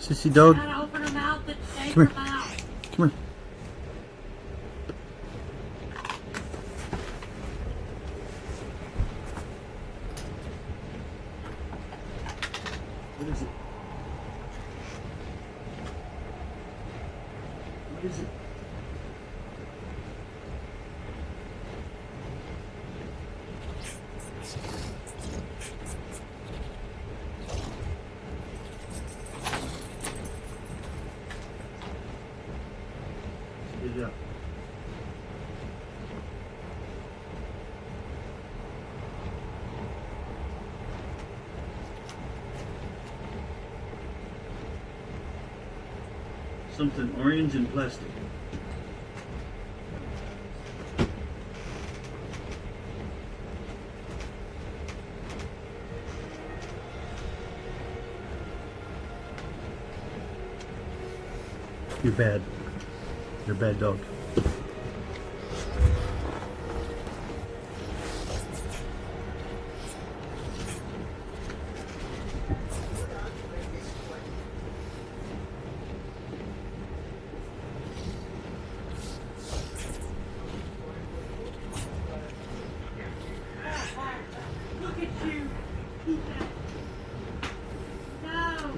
Sissy dog, You gotta open her mouth and shake Come her here. mouth. come here. What is it? What is it? Good job. Something orange and plastic. You're bad. You're a bad dog. Look at you. Ethan. No.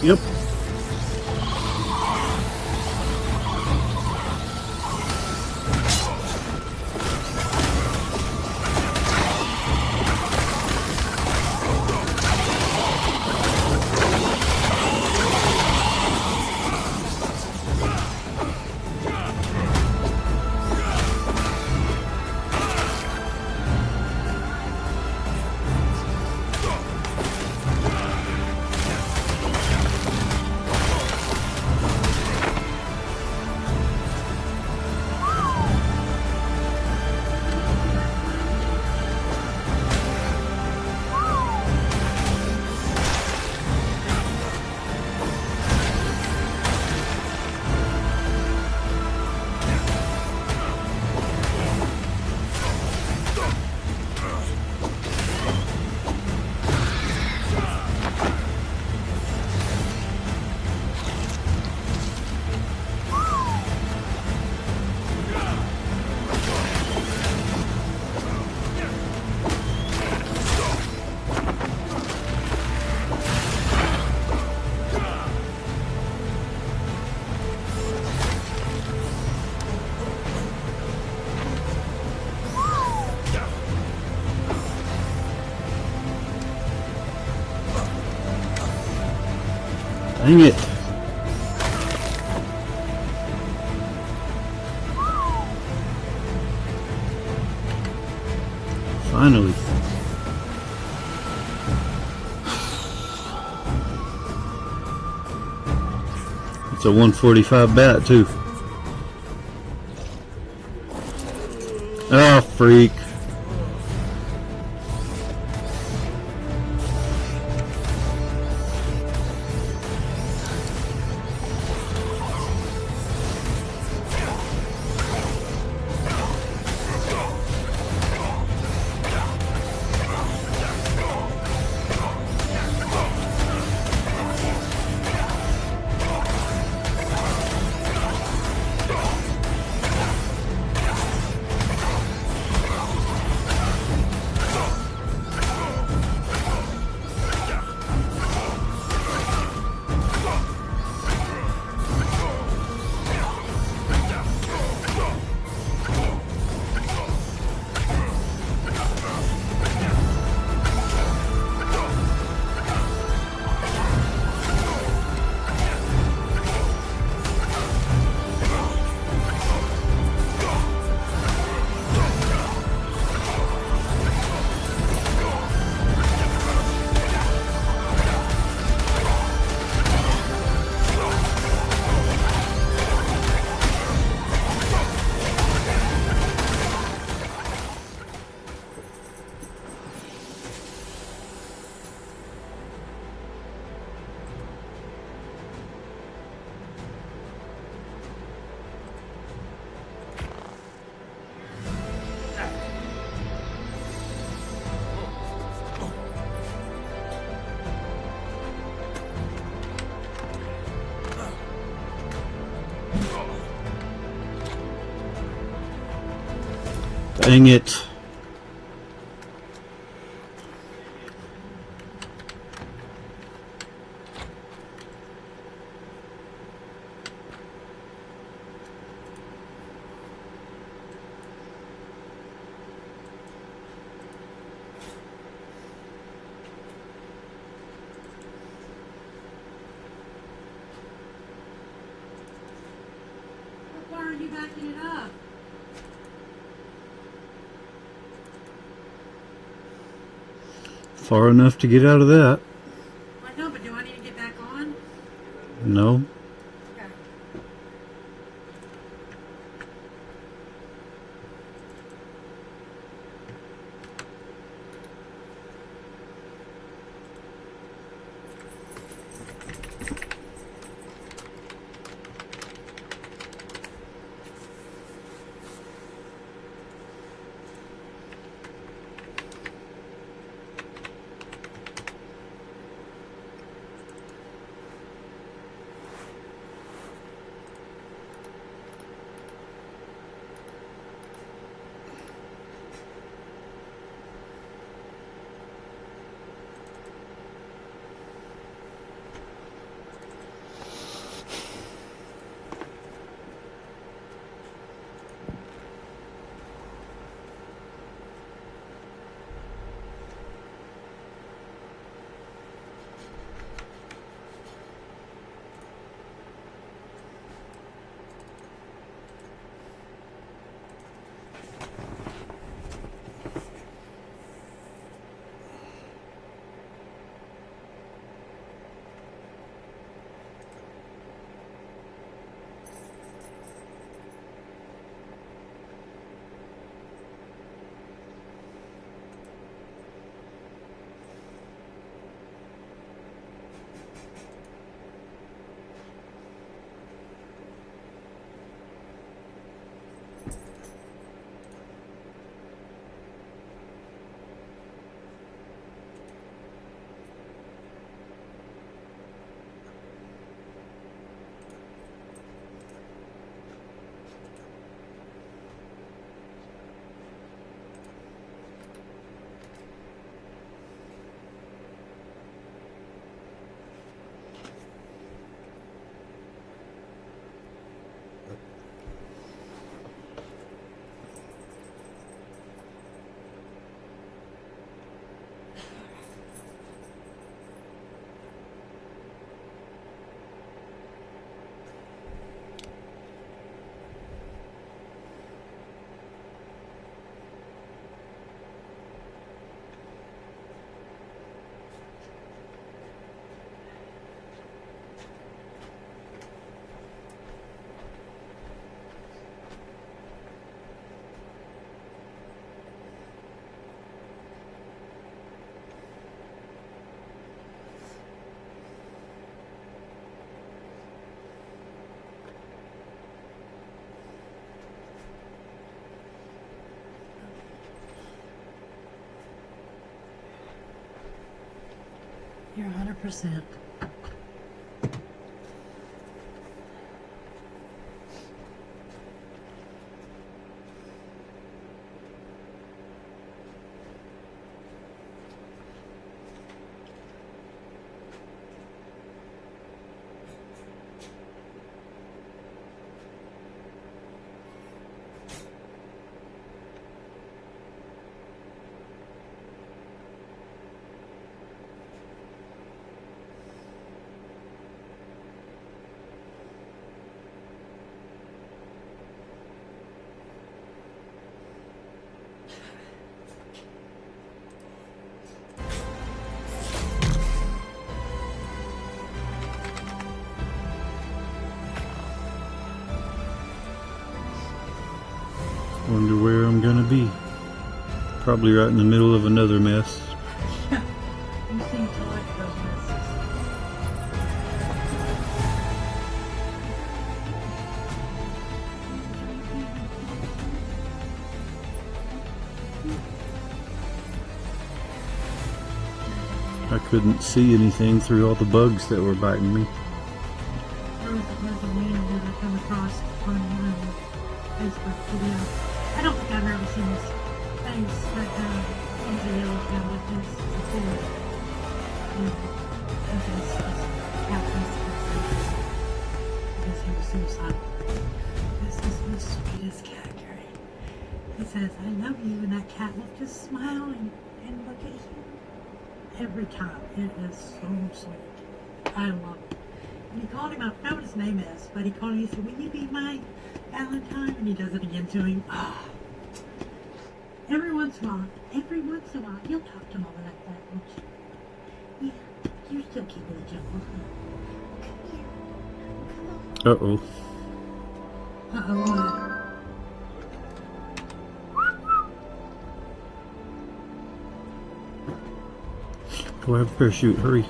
Yep. Dang it. Finally. It's a 145 bat too. Oh, freak. Dang it. Why are you backing it up? Far enough to get out of that. I know, but do I need to get back on? No. Okay. You're 100%. Wonder where I'm gonna be. Probably right in the middle of another mess. You seem to like those messes. I couldn't see anything through all the bugs that were biting me. There was a man that I come across on Facebook video. I don't think I've ever seen his face, but he's a yellow cat with his before. I guess his cat I guess he was suicidal. This is the sweetest cat, Gary. He says, I love you, and that cat will just smile and look at you. Every time. It is so sweet. I love it. And he called him, I forgot what his name is, but he called him, he said, will you be my Valentine? And he does it again to him. Oh. Every once in a while, you'll talk to Mama like that, won't you? Yeah, you're still keeping the jungle. Come here. Uh-oh. Uh-oh, Go have a parachute, hurry.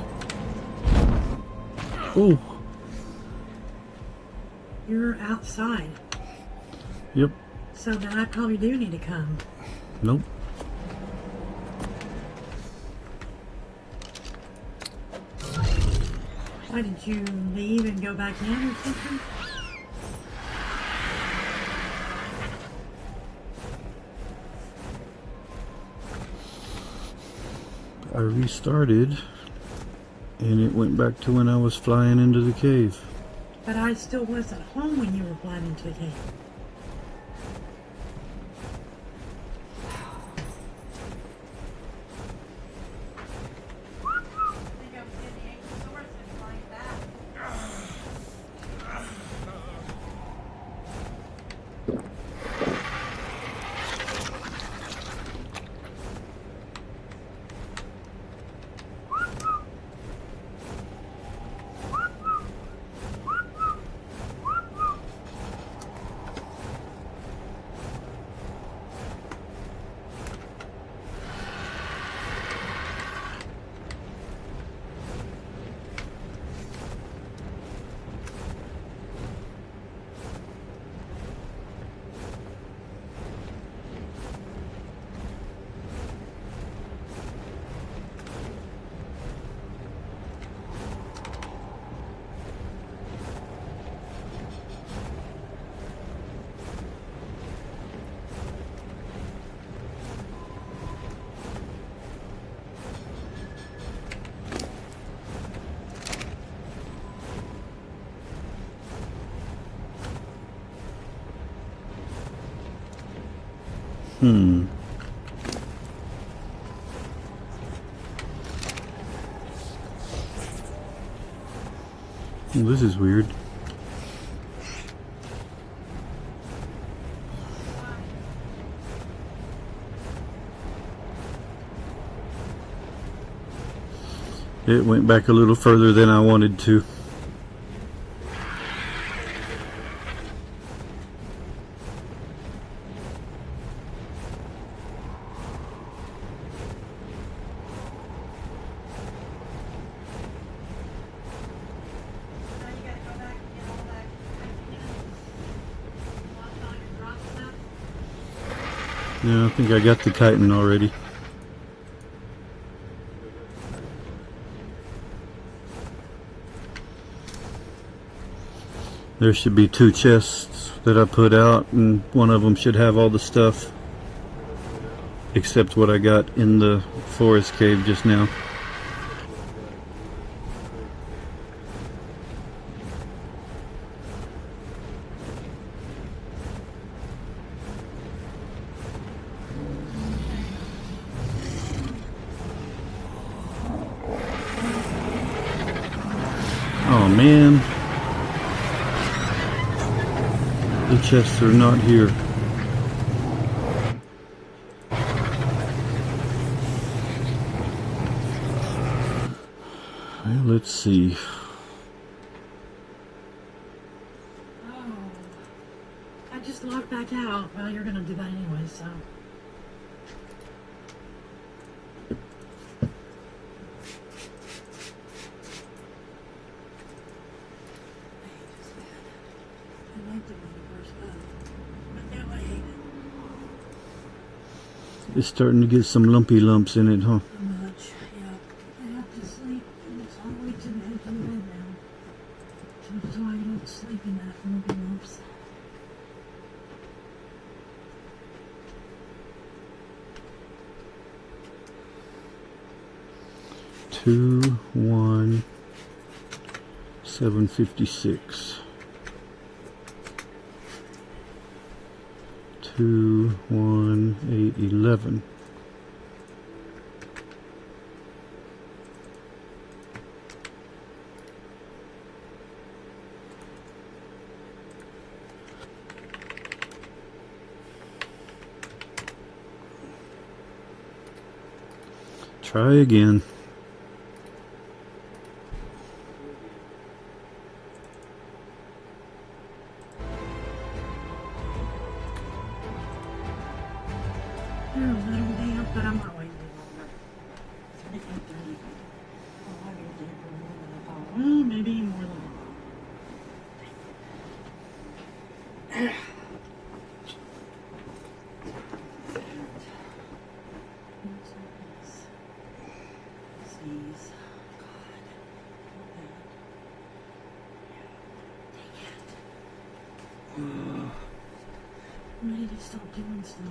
Oh, You're outside, yep. so then I probably do need to come. Nope. Why did you leave and go back in or something? I restarted and it went back to when I was flying into the cave. But I still wasn't home when you were flying into the cave. Well, this is weird. It went back a little further than I wanted to. Yeah, I think I got the chitin already. There should be 2 chests that I put out, and one of them should have all the stuff except what I got in the forest cave just now. Oh man, the chests are not here. Well, let's see. Oh, I just logged back out. Well, you're gonna do that anyway, so. I liked it when you first left, but now I hate it. It's starting to get some lumpy lumps in it, huh? Too much, yeah. I have to sleep, and it's all the way to the edge of the bed now. So I don't sleep in that lumpy lumps. Two, 1, 756. 2, 1, 8, 11. Try again. They're a little damp, but I'm not waiting any longer. It's 8:30. Oh, I get damp for more than I thought. Well, maybe more than I thought. What's this? Sneeze. God. Not bad. Dang it. I'm ready to stop doing stuff.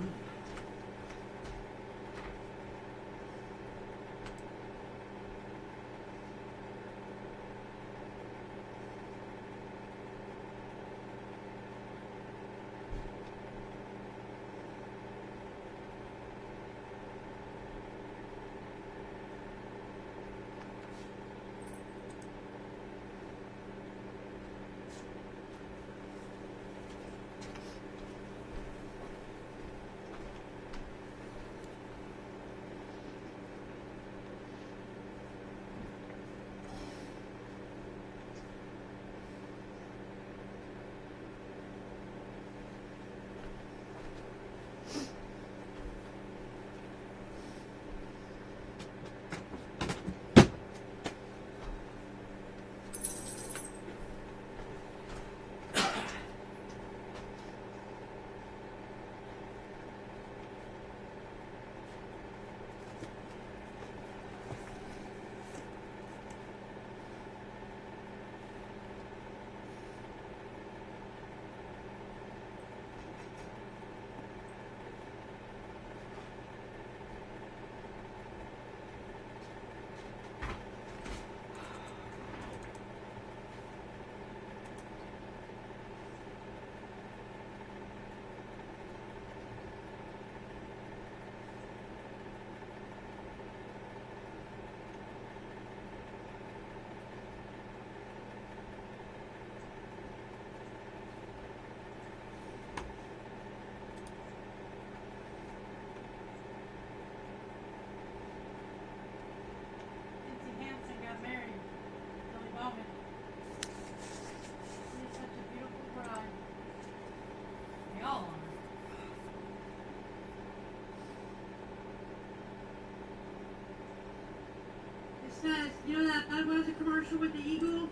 Says, you know that Budweiser commercial with the eagle?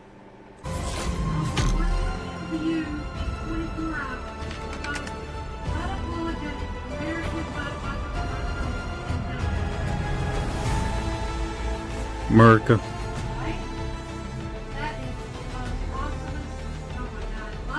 For you in 24 hours. Unapologetic American Budweiser commercial. America. Right? That is the most awesomest. Oh my god, I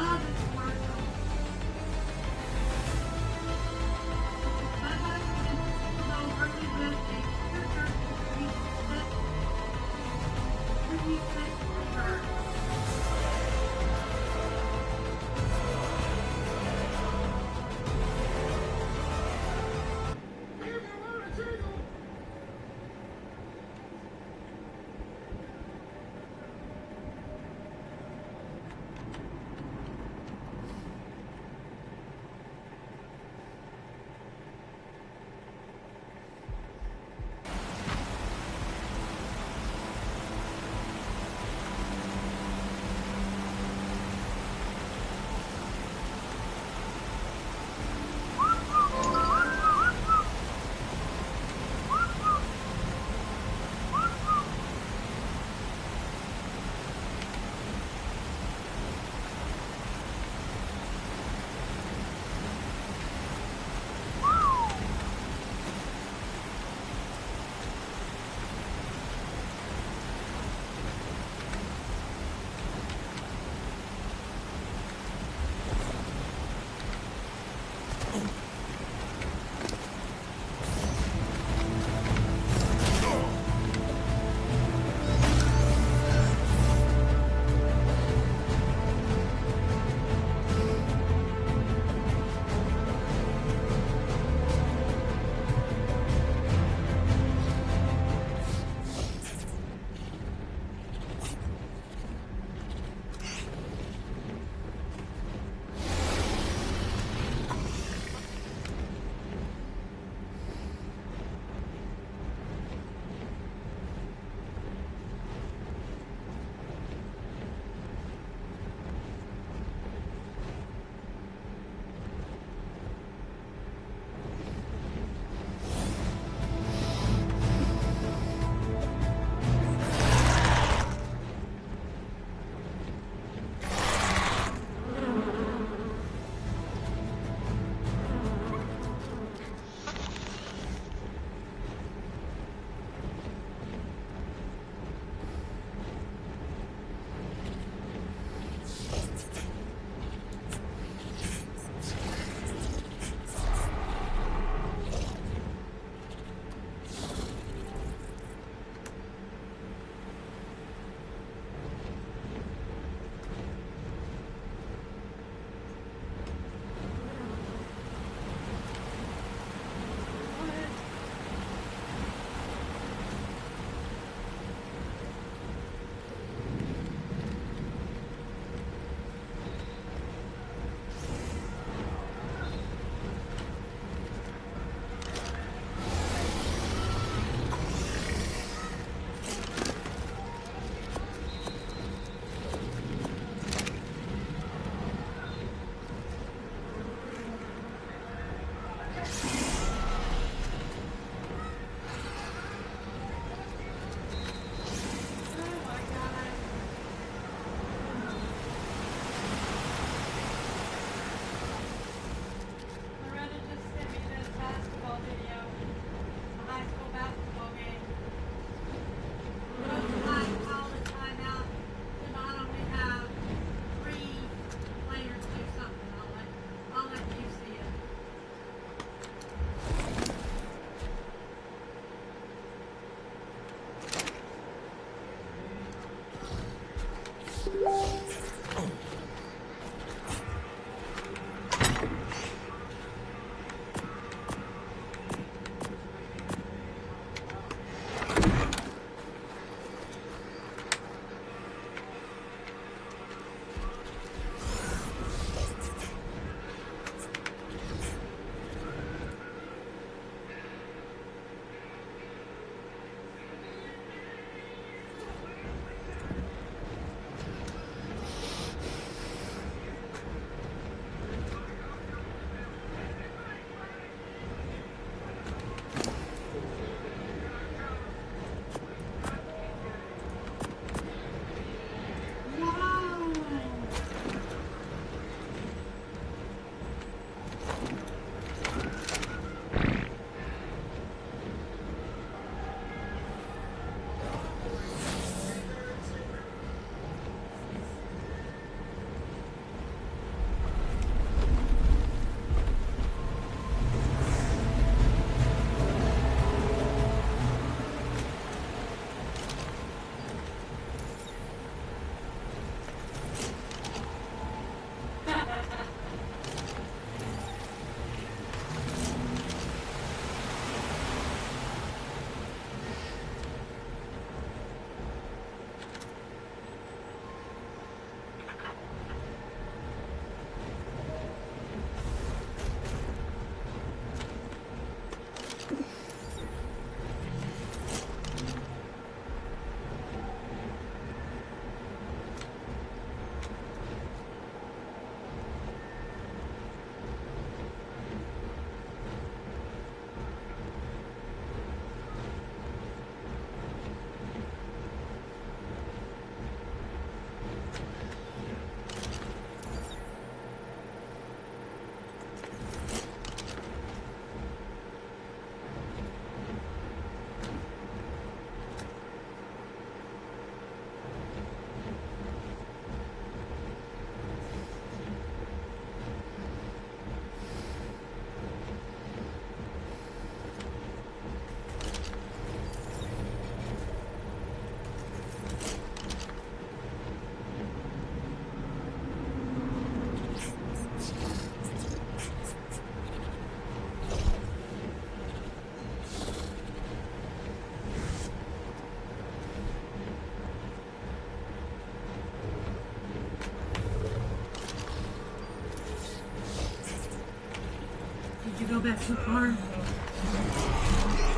go back too far?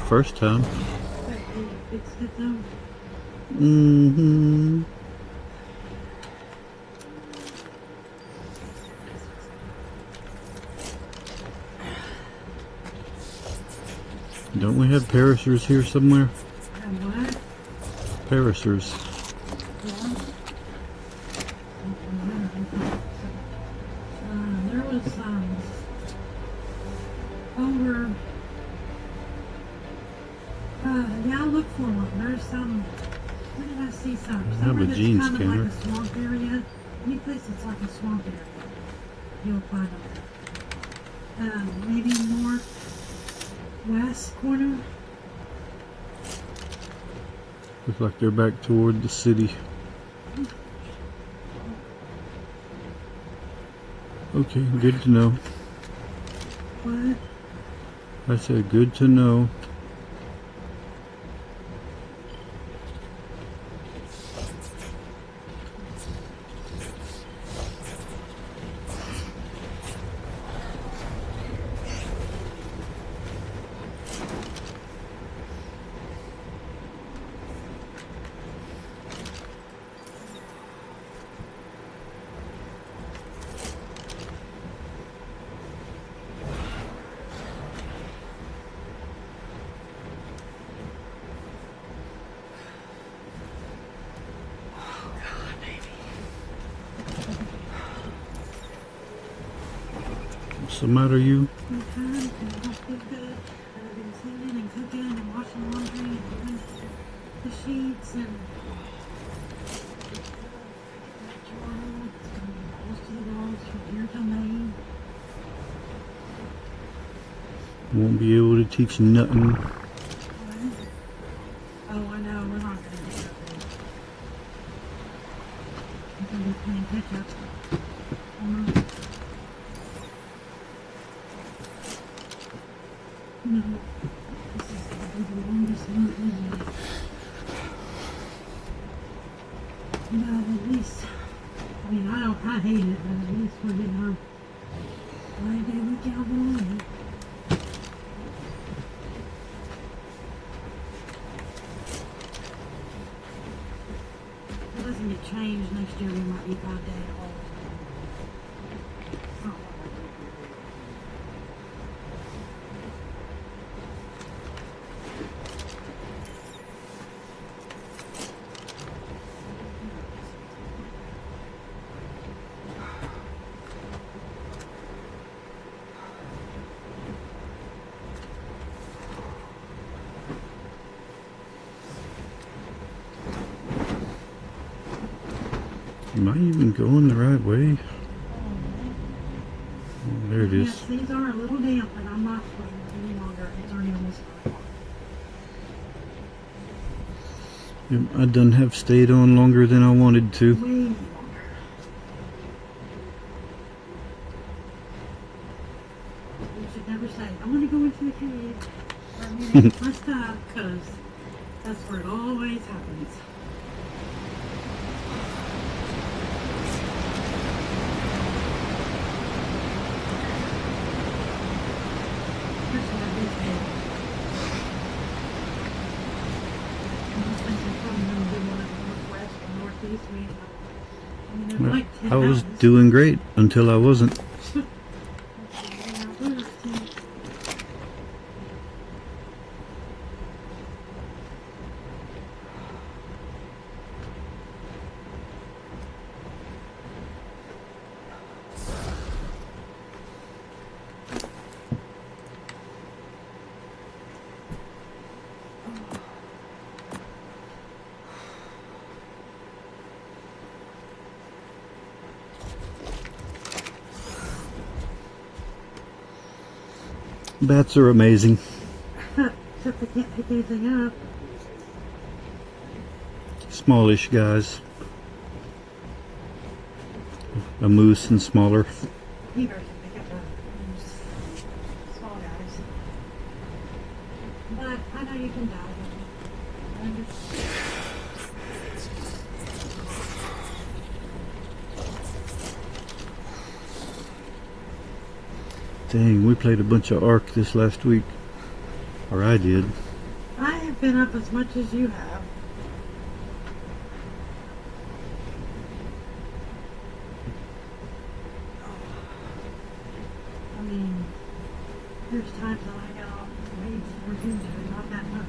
First time. But it's good though. Mm-hmm. Don't we have parachers here somewhere? And what? Parachers. Yeah. There was over. Yeah, I'll look for one. There's some. Where did I see some? I have Somewhere a that's gene kind scanner. of like a swamp area. Any place that's like a swamp area, you'll find them. Maybe northwest corner. Looks like they're back toward the city. Okay, good to know. What? I said good to know. What's the matter, you? I'm fine. I don't feel good. I've been cleaning and cooking and washing laundry and doing the sheets and most of the dogs from here till May. Won't be able to teach nothing. Oh, I know. We're not going to do that. We're going to be playing catch up. No, this is the longest month ever. At least, I mean, I hate it, but at least we're getting our 5-day weekend away. If it doesn't get changed next year, we might be 5-day all. Am I even going the right way? Oh, there it is. Yes, these are a little damp, but I'm not playing any longer. It's already almost 5 o'clock. Yep, I done have stayed on longer than I wanted to. Way longer. You should never say, I'm going to go into the cave or I'm going to get my stuff, because that's where it always happens. Especially on this day. Most places probably don't do one in the northwest or northeast. I mean, there's Well, like 10 I was houses. doing great until I wasn't. Bats are amazing. Except they can't pick anything up. Smallish guys. A moose and smaller. Beavers can pick up the small guys. But I know you can dive. I just... Dang, we played a bunch of Ark this last week. Or I did. I have been up as much as you have. I mean, there's times that I get off way more into it, not that much.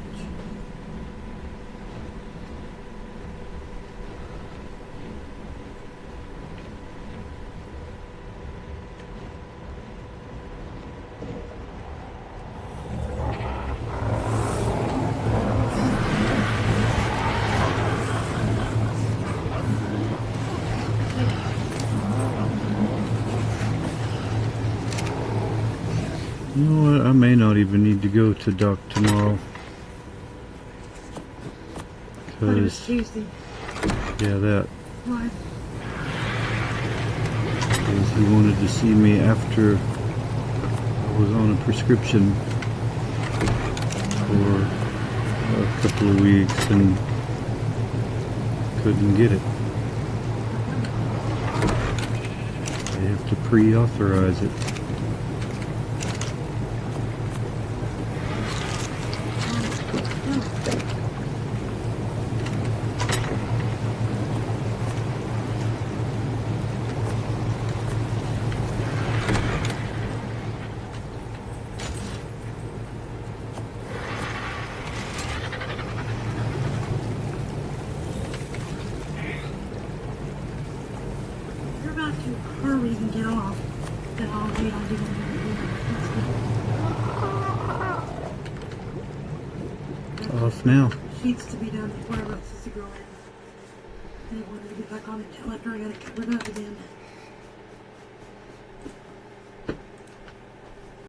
You know what? I may not even need to go to dock tomorrow. But it was Because, Tuesday. yeah, that. Why? Because he wanted to see me after I was on a prescription for a couple of weeks and couldn't get it. They have to pre-authorize it. You're about to hurry and get off. Then I'll wait on doing it. Off now. Sheets to be done before everyone says to go in. They wanted to get back on until after I got it covered up again.